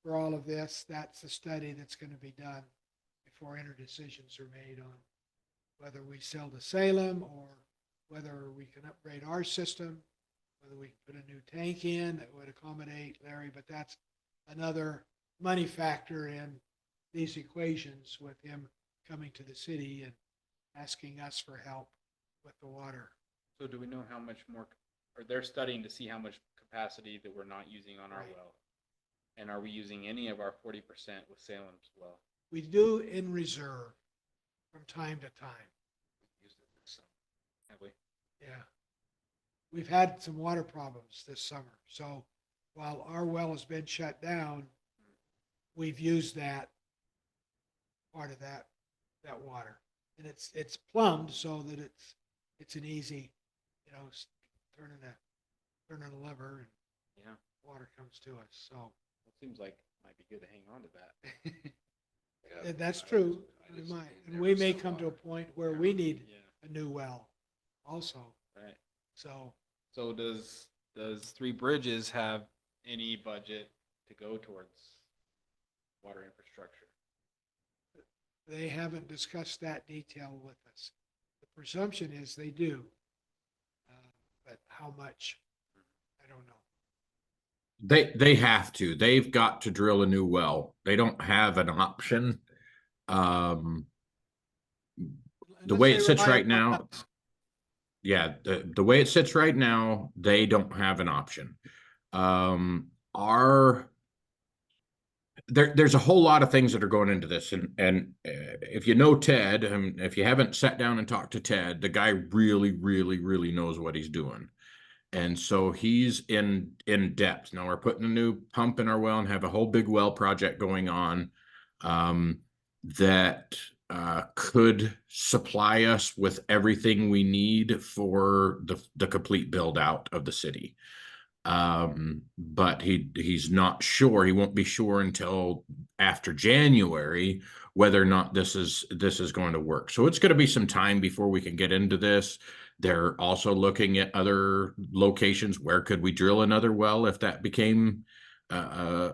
for all of this, that's the study that's going to be done before any decisions are made on whether we sell to Salem or whether we can upgrade our system, whether we can put a new tank in that would accommodate Larry, but that's another money factor in these equations with him coming to the city and asking us for help with the water. So do we know how much more, or they're studying to see how much capacity that we're not using on our Right. well? And are we using any of our 40% with Salem's well? We do in reserve from time to time. Used it this summer. Have we? Yeah. We've had some water problems this summer. So while our well has been shut down, we've used that part of that water. And it's plumbed so that it's an easy, turning a lever and Yeah. water comes to us. So It seems like it might be good to hang on to that. Yeah, that's I true. just- I We just might. think And there we was may some come to a water. point where we need Yeah, a new well also. right. So So does Three Bridges have any budget to go towards water infrastructure? they haven't discussed that detail with us. The presumption is they do. But how much? I don't know. They have to. They've got to drill a new well. They don't have an option. The Unless way they it sits rely right upon now, us. yeah, the way it sits right now, they don't have an option. There's a whole lot of things that are going into this, and if you know Ted, and if you haven't sat down and talked to Ted, the guy really, really, really knows what he's doing. And so he's in depth. Now we're putting a new pump in our well and have a whole big well project going on that could supply us with everything we need for the complete build out of the city. But he's not sure. He won't be sure until after January whether or not this is going to work. So it's going to be some time before we can get into this. They're also looking at other locations. Where could we drill another well if that became, a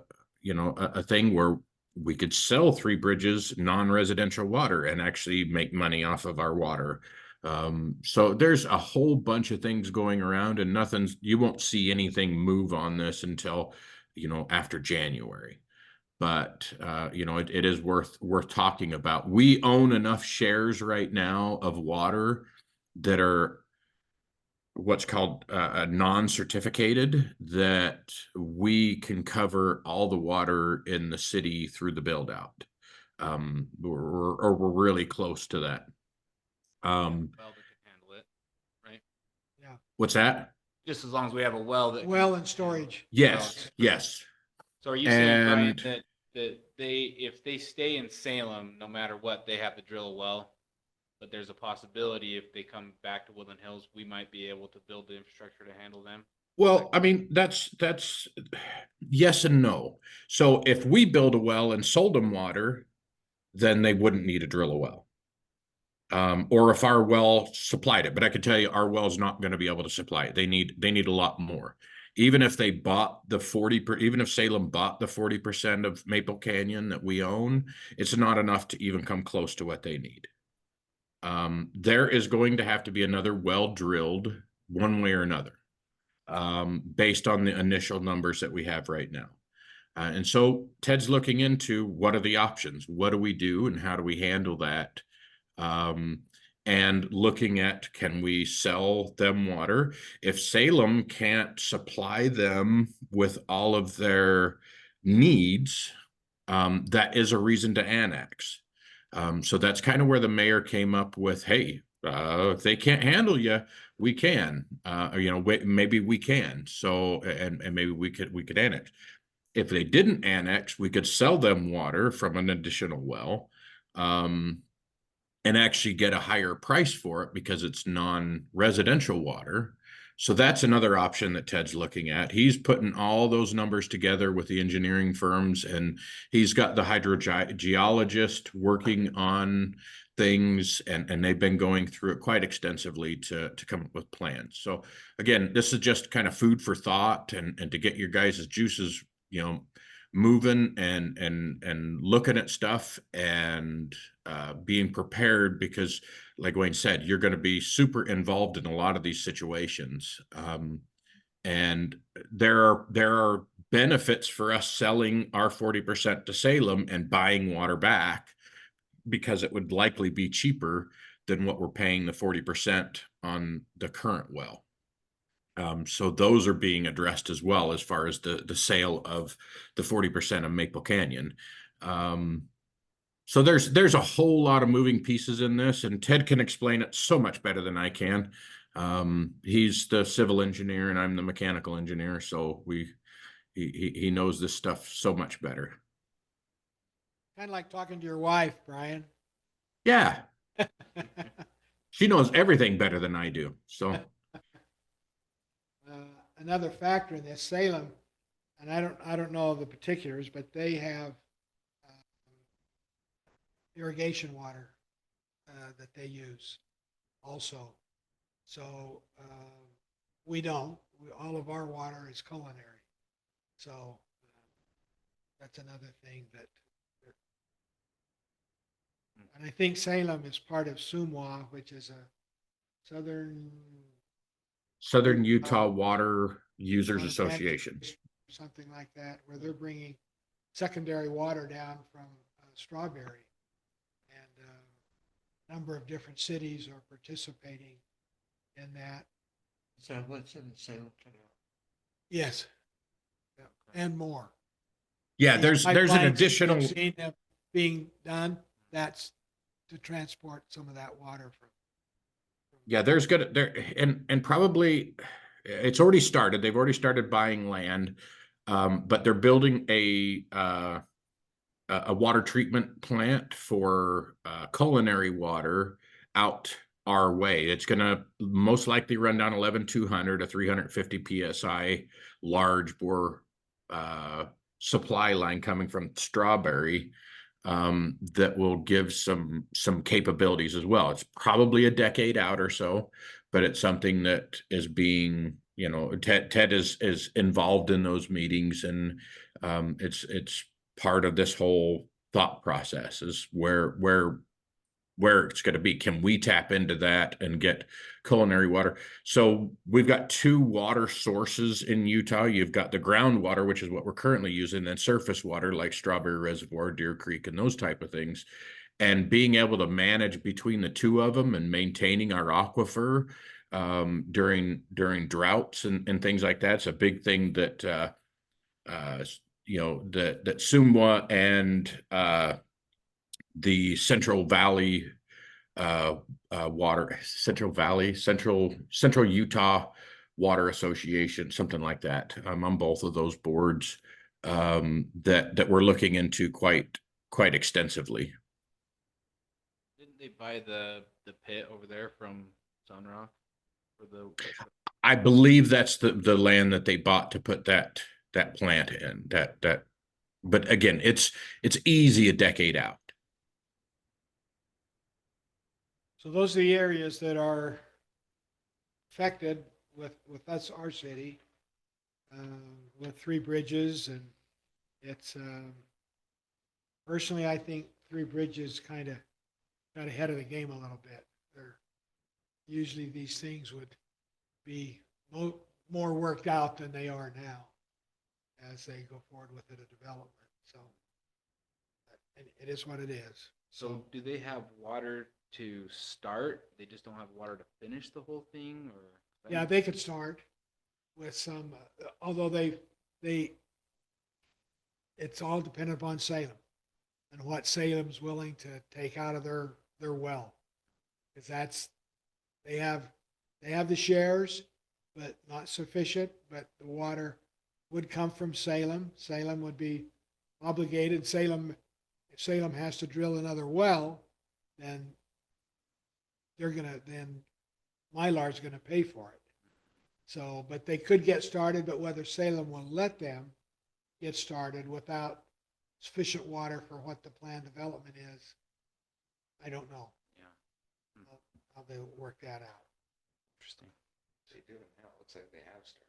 thing where we could sell Three Bridges non-residential water and actually make money off of our water. So there's a whole bunch of things going around, and you won't see anything move on this until, after January. But it is worth talking about. We own enough shares right now of water that are what's called non-certificated, that we can cover all the water in the city through the build out. We're really close to that. Well, that can handle it, right? Yeah. What's that? Just as long as we have a well that. Well and storage. Yes. So are you saying, Brian, And- that if they stay in Salem, no matter what, they have to drill a well? But there's a possibility if they come back to Woodland Hills, we might be able to build the infrastructure to handle them? Well, I mean, that's yes and no. So if we build a well and sold them water, then they wouldn't need to drill a well. Or if our well supplied it, but I can tell you our well's not going to be able to supply it. They need a lot more. Even if they bought even if Salem bought the 40% of Maple Canyon that we own, it's not enough to even come close to what they need. There is going to have to be another well drilled one way or another, based on the initial numbers that we have right now. And so Ted's looking into what are the options, what do we do, and how do we handle that? And looking at, can we sell them water? If Salem can't supply them with all of their needs, that is a reason to annex. So that's kind of where the mayor came up with, hey, if they can't handle you, we can, maybe we can. So, and maybe we could annex. If they didn't annex, we could sell them water from an additional well, and actually get a higher price for it because it's non-residential water. So that's another option that Ted's looking at. He's putting all those numbers together with the engineering firms, and he's got the hydrogeologist working on things, and they've been going through it quite extensively to come up with plans. So again, this is just kind of food for thought and to get your guys' juices, moving and looking at stuff and being prepared, because like Wayne said, you're going to be super involved in a lot of these situations. And there are benefits for us selling our 40% to Salem and buying water back, because it would likely be cheaper than what we're paying the 40% on the current well. So those are being addressed as well, as far as the sale of the 40% of Maple Canyon. So there's a whole lot of moving pieces in this, and Ted can explain it so much better than I can. He's the civil engineer and I'm the mechanical engineer, so he knows this stuff so much better. Kind of like talking to your wife, Brian. Yeah, she knows everything better than I do. So Another factor in this, Salem, and I don't know the particulars, but they have irrigation water that they use also. So we don't. All of our water is culinary. So that's another thing that. And I think Salem is part of SUMWA, which is a Southern Utah Water Users Water Association. Management, something like that, where they're bringing secondary water down from Strawberry. And a number of different cities are participating in that. Is that what's in the Salem Canal? Yes. Yeah. And more. Yeah, These there's an pipelines, additional. you've seen them being done. That's to transport some of that water from. Yeah, there's gonna there and probably it's already started. They've already started buying land, but they're building a water treatment plant for culinary water out our way. It's gonna most likely run down 11,200 to 350 psi, large bore supply line coming from Strawberry. That will give some capabilities as well. It's probably a decade out or so, but it's something that is being, Ted is involved in those meetings, and it's part of this whole thought process is where it's going to be. Can we tap into that and get culinary water? So we've got two water sources in Utah. You've got the groundwater, which is what we're currently using, and then surface water like Strawberry Reservoir, Deer Creek, and those type of things. And being able to manage between the two of them and maintaining our aquifer during droughts and things like that. It's a big thing that that SUMWA and the Central Valley Central Utah Water Association, something like that. I'm on both of those boards that we're looking into quite extensively. Didn't they buy the pit over there from Sunrock for the? I believe that's the land that they bought to put that plant in. But again, it's easy a decade out. So those are the areas that are affected with us, our city, with Three Bridges, and it's personally, I think Three Bridges kind of got ahead of the game a little bit. They're usually these things would be more worked out than they are now as they go forward with the development. So it is what it is. So do they have water to start? They just don't have water to finish the whole thing, or? Yeah, they could start with some, although it's all dependent upon Salem and what Salem's willing to take out of their well. Because they have the shares, but not sufficient, but the water would come from Salem. Salem would be obligated. If Salem has to drill another well, then Mylar's gonna pay for it. So, but they could get started, but whether Salem will let them get started without sufficient water for what the planned development is, I don't know Yeah, how they'll work that out. interesting. They do it now. It looks like they have started.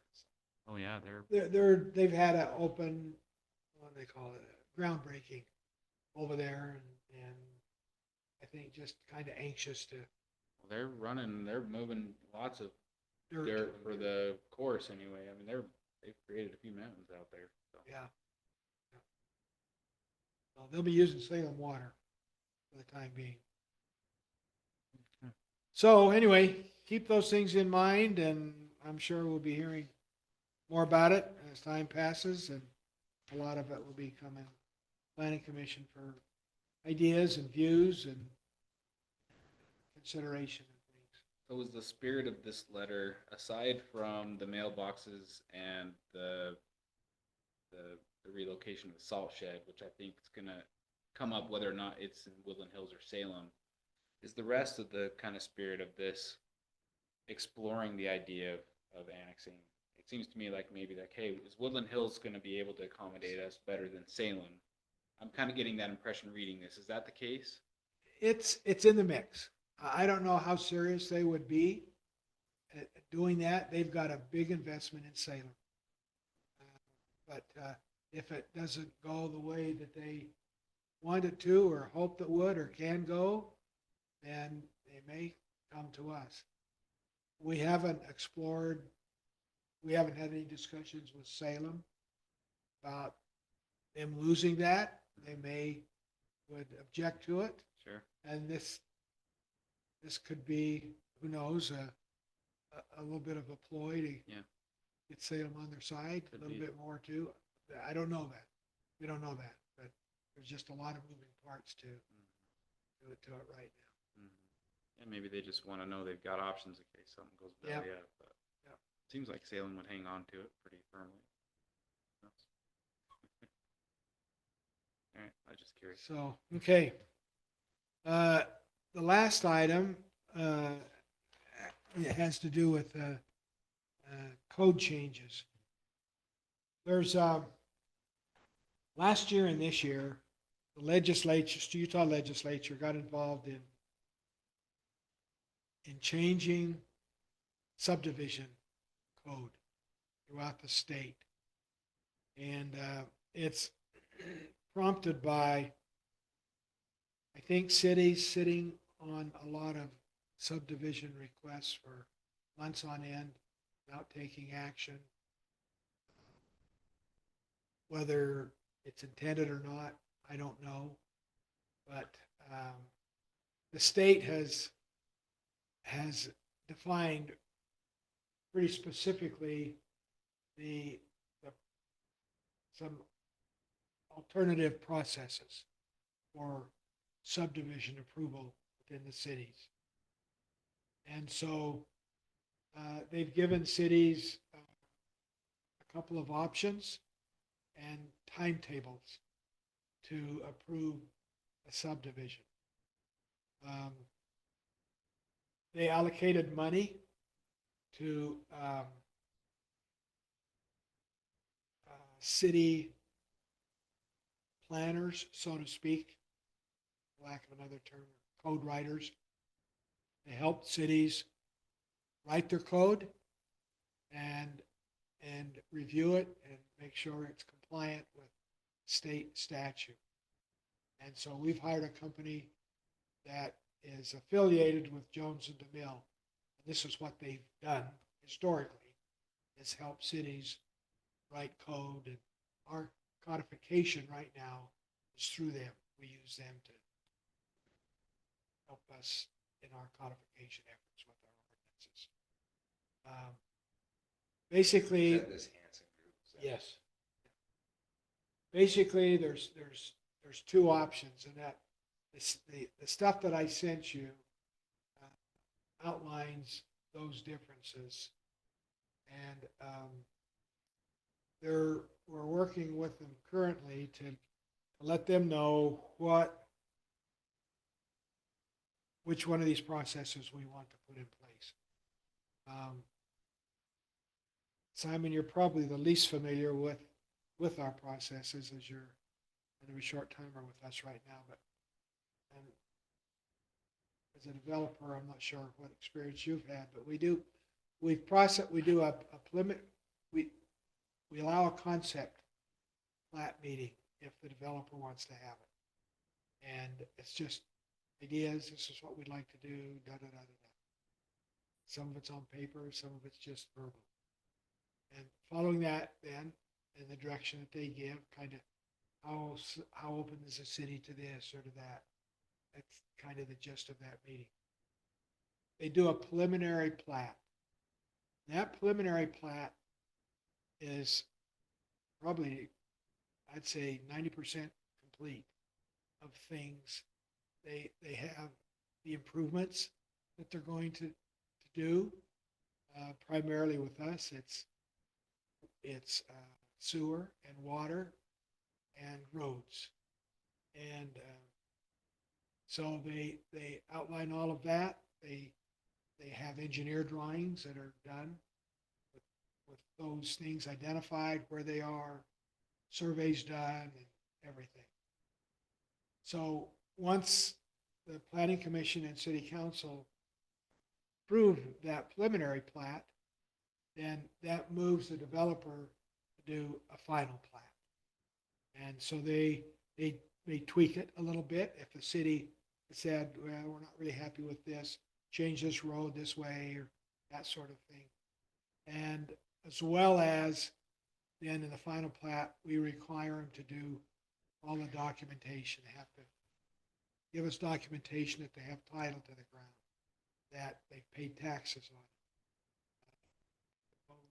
Oh, yeah, they're, They've had an open, what do they call it, groundbreaking over there and I think just kind of anxious to they're running, they're moving lots of dirt. dirt for the course anyway. I mean, they've created a few mountains out there, so. Yeah. So they'll be using Salem water for the time being. Okay. So anyway, keep those things in mind and I'm sure we'll be hearing more about it as time passes and a lot of it will be coming planning commission for ideas and views and consideration and things. So was the spirit of this letter, aside from the mailboxes and the relocation of the salt shed, which I think is gonna come up whether or not it's in Woodland Hills or Salem, is the rest of the kind of spirit of this exploring the idea of annexing? It seems to me like maybe like, hey, is Woodland Hills gonna be able to accommodate us better than Salem? I'm kind of getting that impression reading this. Is that the case? It's in the mix. I don't know how serious they would be at doing that. They've got a big investment in Salem. But if it doesn't go the way that they want it to or hope it would or can go, then they may come to us. We haven't explored, we haven't had any discussions with Salem about them losing that. They would object to it. Sure. And this could be, who knows, a little bit of a ploy to Yeah. get Salem on their side, a Could little be. bit more too. I don't know that. We don't know that, but there's just a lot of moving parts to it right now. Mhm. And maybe they just want to know they've got options in case something goes Yep. belly up. But Yep. it seems like Salem would hang on to it pretty firmly. All right, I was just curious. So, okay. The last item, it has to do with code changes. There's, last year and this year, the legislature, Utah legislature got involved in changing subdivision code throughout the state. And it's prompted by, I think, cities sitting on a lot of subdivision requests for months on end without taking action. Whether it's intended or not, I don't know. But the state has defined pretty specifically some alternative processes for subdivision approval within the cities. And so they've given cities a couple of options and timetables to approve a subdivision. They allocated money to city planners, so to speak, for lack of another term, code writers. They help cities write their code and review it and make sure it's compliant with state statute. And so we've hired a company that is affiliated with Jones and DeMille. This is what they've done historically, is help cities write code. And our codification right now is through them. We use them to help us in our codification efforts with our ordinances. Basically, Is that this Hanson group? Is that- yes. Basically, there's two options, and that the stuff that I sent you outlines those differences, and we're working with them currently to let them know which one of these processes we want to put in place. Simon, you're probably the least familiar with our processes as you're kind of a short timer with us right now, but and as a developer, I'm not sure what experience you've had, but we do a limit, we allow a concept plat meeting if the developer wants to have it. And it's just ideas, this is what we'd like to do, da, da, da, da, da. Some of it's on paper, some of it's just verbal. And following that then, in the direction that they give, kind of how open is the city to this or to that? That's kind of the gist of that meeting. They do a preliminary plat. That preliminary plat is probably, I'd say 90% complete of things. They have the improvements that they're going to do. Primarily with us, it's sewer and water and roads. And so they outline all of that. They have engineer drawings that are done with those things identified, where they are, surveys done, and everything. So once the Planning Commission and City Council approve that preliminary plat, then that moves the developer to do a final plat. And so they tweak it a little bit. If the city said, well, we're not really happy with this, change this road this way, or that sort of thing. And as well as then in the final plat, we require them to do all the documentation. They have to give us documentation that they have title to the ground, that they've paid taxes on it,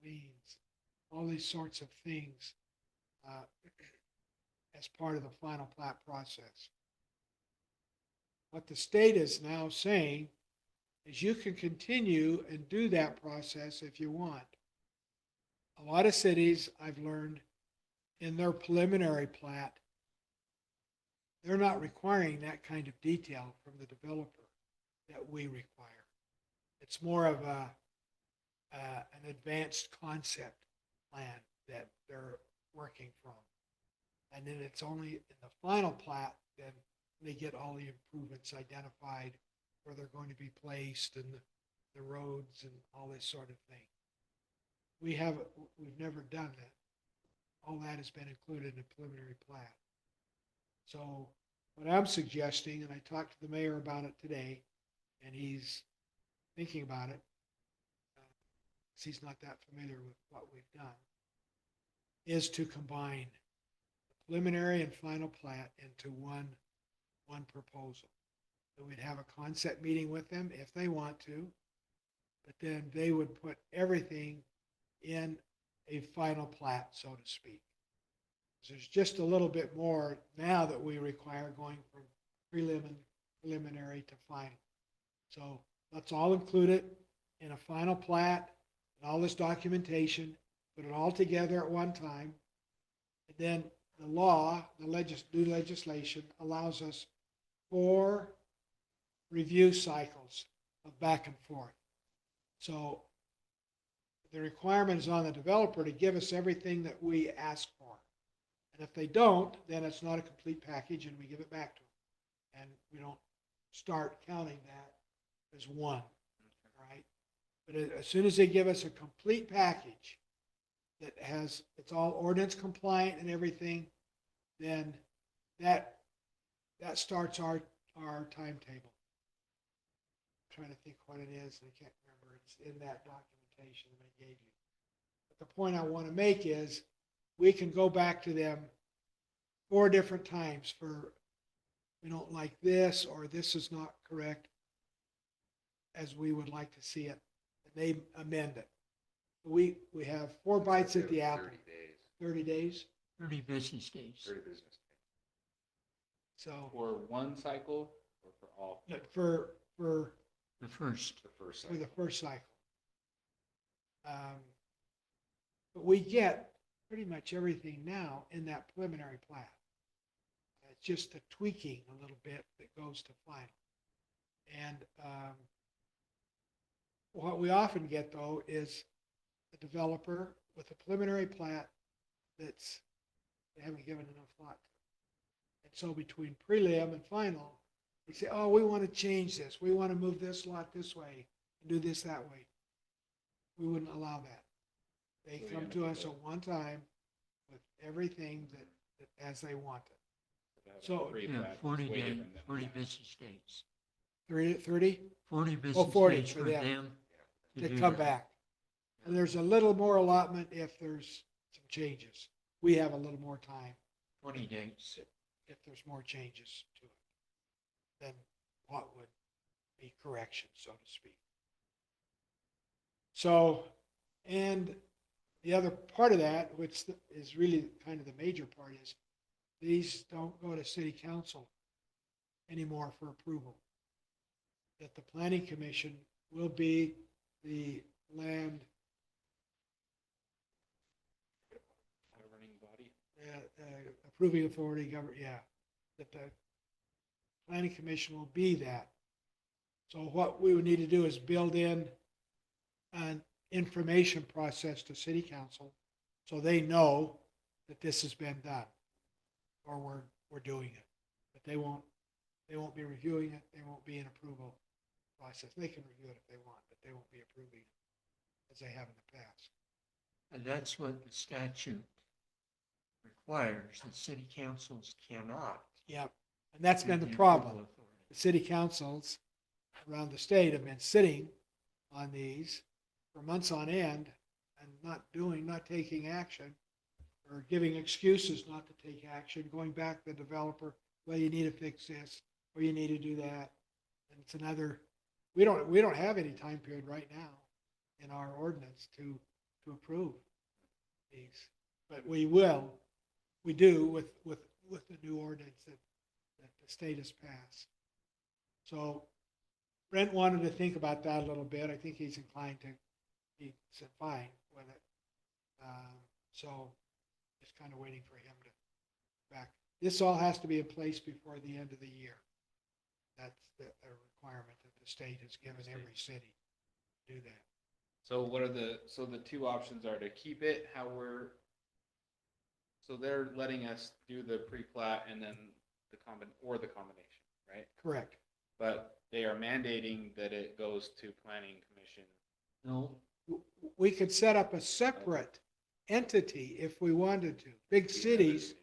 liens, all these sorts of things as part of the final plat process. What the state is now saying is you can continue and do that process if you want. A lot of cities, I've learned, in their preliminary plat, they're not requiring that kind of detail from the developer that we require. It's more of an advanced concept plan that they're working from. And then it's only in the final plat then they get all the improvements identified, where they're going to be placed, and the roads and all this sort of thing. We've never done that. All that has been included in the preliminary plat. So what I'm suggesting, and I talked to the mayor about it today, and he's thinking about it, because he's not that familiar with what we've done, is to combine the preliminary and final plat into one proposal. So we'd have a concept meeting with them if they want to, but then they would put everything in a final plat, so to speak. So there's just a little bit more now that we require, going from preliminary to final. So let's all include it in a final plat and all this documentation, put it all together at one time. And then the law, new legislation allows us 4 review cycles of back and forth. So the requirement is on the developer to give us everything that we ask for. And if they don't, then it's not a complete package and we give it back to them. And we don't start counting that as one, right? But as soon as they give us a complete package that it's all ordinance compliant and everything, then that starts our timetable. I'm trying to think what it is, and I can't remember. It's in that documentation that I gave you. But the point I want to make is we can go back to them 4 different times for, we don't like this, or this is not correct as we would like to see it. And they amend it. We have 4 bites at the apple. 30 days. 30 days. 30 business days. 30 business days. So For one cycle or for all? for The first. The first for the cycle. first cycle. But we get pretty much everything now in that preliminary plat. It's just the tweaking a little bit that goes to final. And what we often get, though, is the developer with a preliminary plat that's, they haven't given enough thought to. And so between prelim and final, they say, oh, we want to change this. We want to move this lot this way and do this that way. We wouldn't allow that. They So you're come gonna to do us that. at one time with everything that as they want it. to have a So- pre-plat Yeah, is 40 way day, different than 40 that. business days. 30? 40 business 40 days for for them them. To do come that. back. And there's a little more allotment if there's some changes. We have a little more time 20 days. if there's more changes to it than what would be correction, so to speak. So, and the other part of that, which is really kind of the major part, is these don't go to city council anymore for approval. That the planning commission will be the land Governing body. approving authority, that the planning commission will be that. So what we would need to do is build in an information process to city council so they know that this has been done or we're doing it. But they won't be reviewing it. They won't be an approval process. They can review it if they want, but they won't be approving it as they have in the past. And that's what the statute requires, that city councils cannot. Yep. And that's be been the approval problem. authority. The city councils around the state have been sitting on these for months on end and not taking action or giving excuses not to take action, going back to the developer, well, you need to fix this or you need to do that. And it's another, we don't have any time period right now in our ordinance to approve these. But we do with the new ordinance that the state has passed. So Brent wanted to think about that a little bit. I think he's inclined to, he said, fine with it. So just kind of waiting for him to back. This all has to be in place before the end of the year. That's a requirement that the state has given every city to do that. So what are so the two options are to keep it how so they're letting us do the pre-plat and then the combination, right? Correct. But they are mandating that it goes to planning commission. No, We could set up a separate entity if we wanted to. Big cities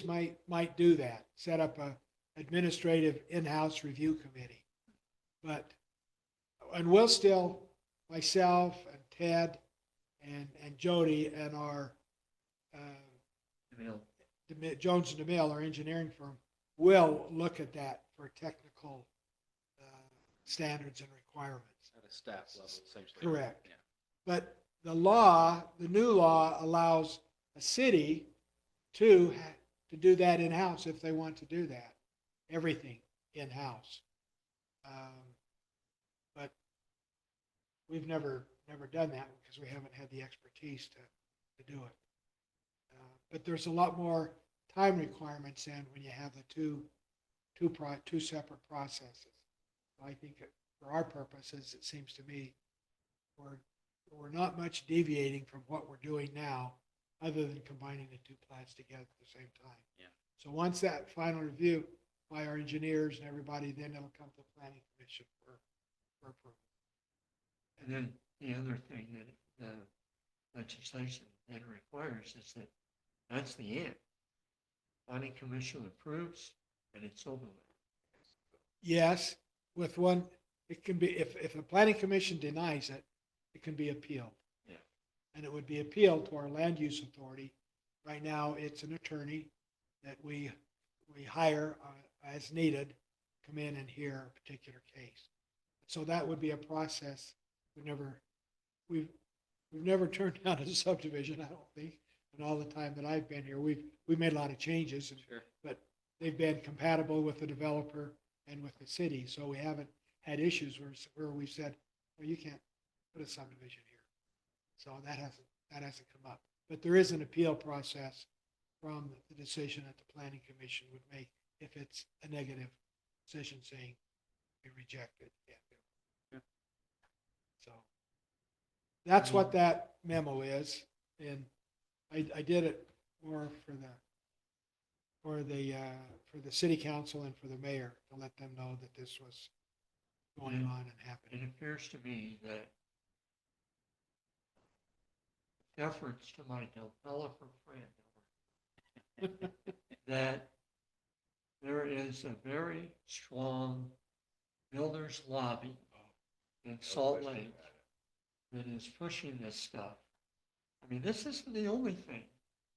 might do that, set up a administrative in-house review committee. But, and we'll still, myself and Ted and Jody and our Jones and DeMille, our engineering firm, will look at that for technical standards and requirements. At a staff level, essentially. Correct. Yeah. But the new law allows a city to do that in-house if they want to do that. Everything in-house. But we've never done that because we haven't had the expertise to do it. But there's a lot more time requirements in when you have the two separate processes. I think for our purposes, it seems to me we're not much deviating from what we're doing now, other than combining the two plans together at the same time. Yeah. So once that final review by our engineers and everybody, then it'll come to the planning commission for approval. and then the other thing that the legislation then requires is that that's the end. Planning commission approves and it's over with. Yes, with one, it can be, if the planning commission denies it, it can be appealed. Yeah. And it would be appealed to our land use authority. Right now, it's an attorney that we hire as needed, come in and hear a particular case. So that would be a process. We've never turned down a subdivision, I don't think. And all the time that I've been here, we've made a lot of changes, Sure. but they've been compatible with the developer and with the city. So we haven't had issues where we said, well, you can't put a subdivision here. So that hasn't come up. But there is an appeal process from the decision that the planning commission would make if it's a negative decision saying we reject it. Yeah. Yeah. So that's what that memo is. And I did it more for the city council and for the mayor to let them know that this was going on and It happening. appears to me that deference to my developer friend, that there is a very strong builders lobby in Salt Lake that is pushing this stuff. I mean, this isn't the only thing.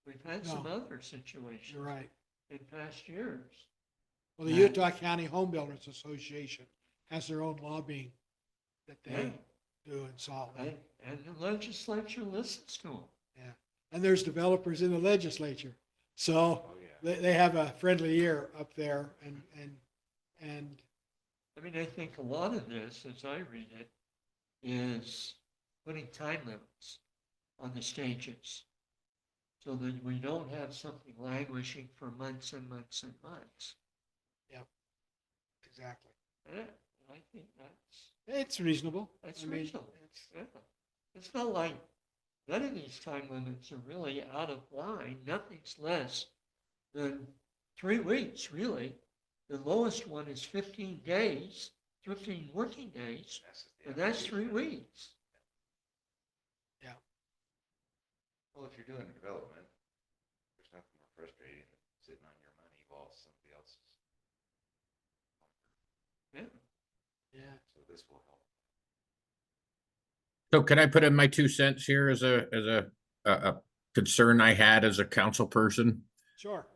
We've had some No. other situations You're right. in past years. Well, the Yeah. Utah County Home Builders Association has their own lobbying that Yeah. they do in Salt Lake. And the legislature listens to them. Yeah. And there's developers in the legislature. So Oh, yeah. they have a friendly ear up there and I mean, I think a lot of this, as I read it, is putting time limits on the stages so that we don't have something languishing for months and months and months. exactly. Yeah, I think that's It's reasonable. That's I mean, reasonable. it's- Yeah. It's not like none of these time limits are really out of line. Nothing's less than 3 weeks, really. The lowest one is 15 days, 15 working days, and that's 3 weeks. Well, if you're doing development, there's nothing more frustrating than sitting on your money while somebody else is. Yeah. Yeah. So this will help. So can I put in my 2 cents here as a concern I had as a council person? Sure.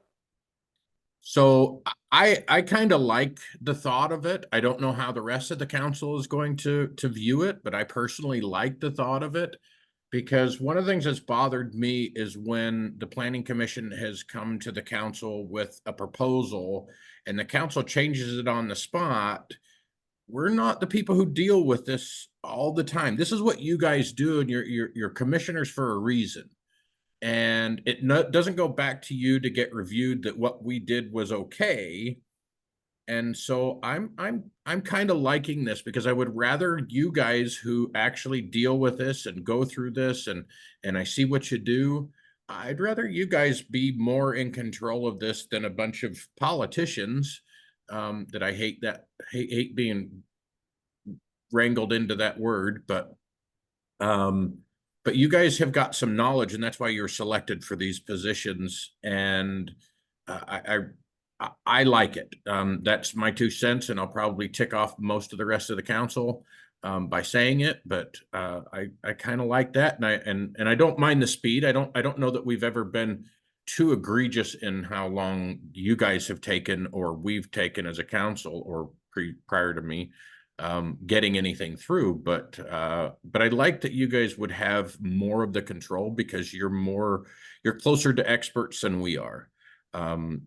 So I kind of like the thought of it. I don't know how the rest of the council is going to view it, but I personally like the thought of it. Because one of the things that's bothered me is when the planning commission has come to the council with a proposal and the council changes it on the spot. We're not the people who deal with this all the time. This is what you guys do, and you're commissioners for a reason. And it doesn't go back to you to get reviewed that what we did was okay. And so I'm kind of liking this because I would rather you guys who actually deal with this and go through this and I see what you do. I'd rather you guys be more in control of this than a bunch of politicians that I hate being wrangled into that word, but you guys have got some knowledge and that's why you're selected for these positions. And I like it. That's my 2 cents, and I'll probably tick off most of the rest of the council by saying it. But I kind of like that, and I don't mind the speed. I don't know that we've ever been too egregious in how long you guys have taken or we've taken as a council or prior to me getting anything through. But I like that you guys would have more of the control because you're closer to experts than we are. And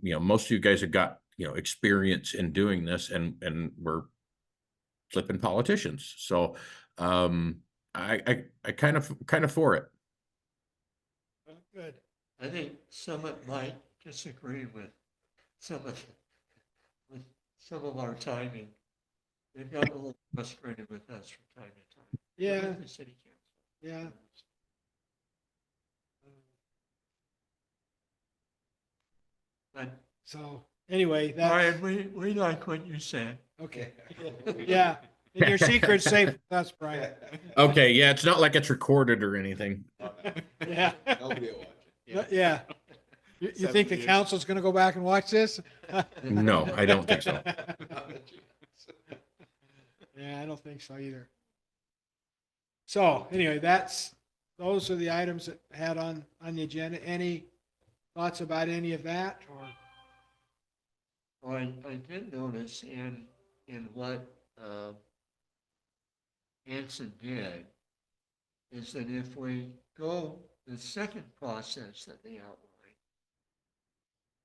you know, most of you guys have got, you know, experience in doing this and we're flipping politicians. So, I kind of for it. Good. I think some might disagree with some of our timing. They've gotten a little frustrated with us from time to time. Yeah. With the city council. Yeah. But So anyway, that's Brian, we like what you said. okay. Yeah. And your secret's safe with us, Brian. Okay, yeah, it's not like it's recorded or anything. Yeah. Nobody will watch it. Yeah. You think the council's gonna go back and watch this? No, I don't think so. Yeah, I don't think so either. So anyway, those are the items that had on the agenda. Any thoughts about any of that or? Well, I did notice in what Hanson did is that if we go the second process that they outlined,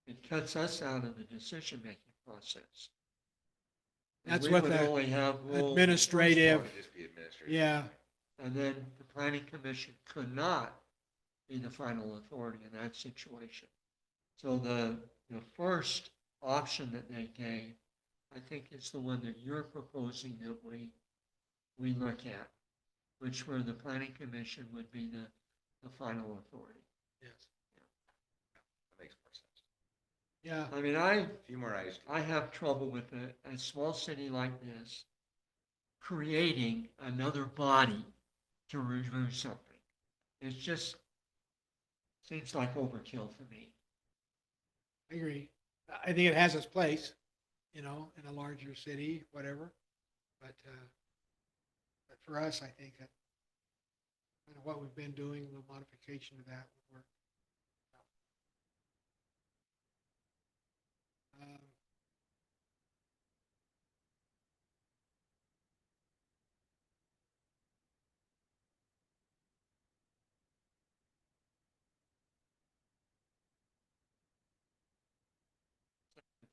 it cuts us out of the decision-making process. And That's we what would the only have rules in the first administrative- part. It'd just be administrative. Yeah, And then the planning commission could not be the final authority in that situation. So the first option that they gave, I think is the one that you're proposing that we look at. which where the planning commission would be the final authority. Yes. That makes more sense. Yeah, I mean, A few more eyes. I have trouble with a small city like this creating another body to review something. It just seems like overkill to me. I agree. I think it has its place, you know, in a larger city, whatever. But for us, I think that kind of what we've been doing, a little modification to that would work. Um,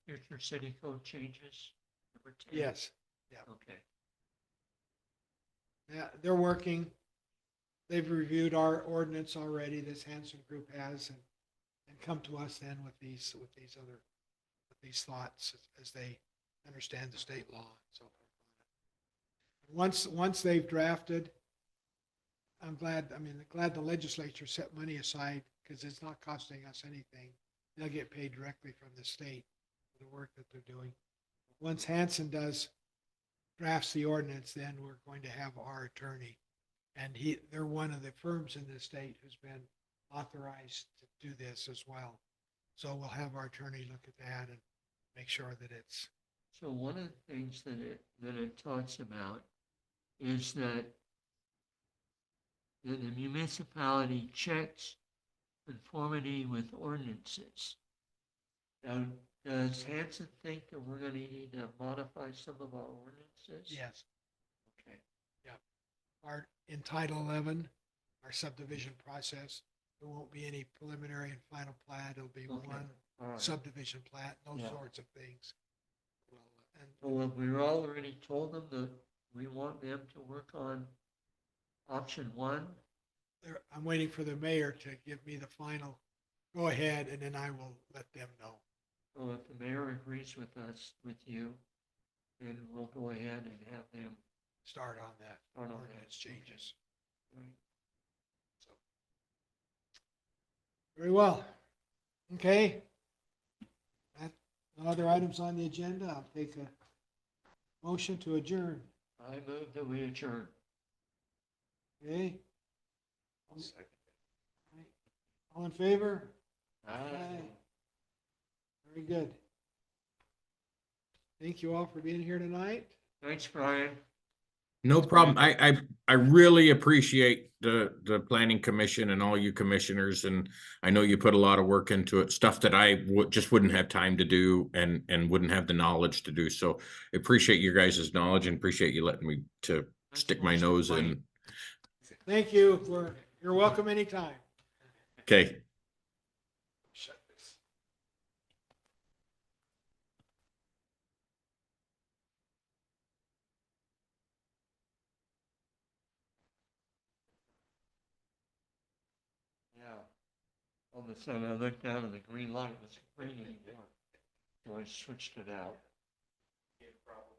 Future city code changes. Number 10. Yes, Okay. yeah, they're working. They've reviewed our ordinance already, this Hanson group has, and come to us then with these thoughts as they understand the state law and so forth. Once they've drafted, I'm glad the legislature set money aside because it's not costing us anything. They'll get paid directly from the state for the work that they're doing. Once Hanson drafts the ordinance, then we're going to have our attorney. And they're one of the firms in the state who's been authorized to do this as well. So we'll have our attorney look at that and make sure that it's, So one of the things that it talks about is that the municipality checks conformity with ordinances. Now, does Hanson think that we're gonna need to modify some of our ordinances? yes, Okay. in Title 11, our subdivision process, there won't be any preliminary and final plat. It'll be Okay. one All right. subdivision plat, those Yeah. sorts of things. Well, and So have we already told them that we want them to work on option one? I'm waiting for the mayor to give me the final go ahead, and then I will let them know. So if the mayor agrees with us, with you, then we'll go ahead and have them. Start on that Start on that. ordinance changes. Right. So, very well. Okay. No other items on the agenda. I'll take a motion to adjourn. I move that we adjourn. Okay. Second. All in favor? Aye. Very good. Thank you all for being here tonight. Thanks, Brian. No problem. I really appreciate the planning commission and all you commissioners, and I know you put a lot of work into it, stuff that I just wouldn't have time to do and wouldn't have the knowledge to do. So I appreciate your guys' knowledge and appreciate you letting me to stick my nose in. Thank you you're welcome anytime. Okay. Shut this. Yeah. All of a sudden I looked down and the green light was green anymore. So I switched it out. Yeah, probably.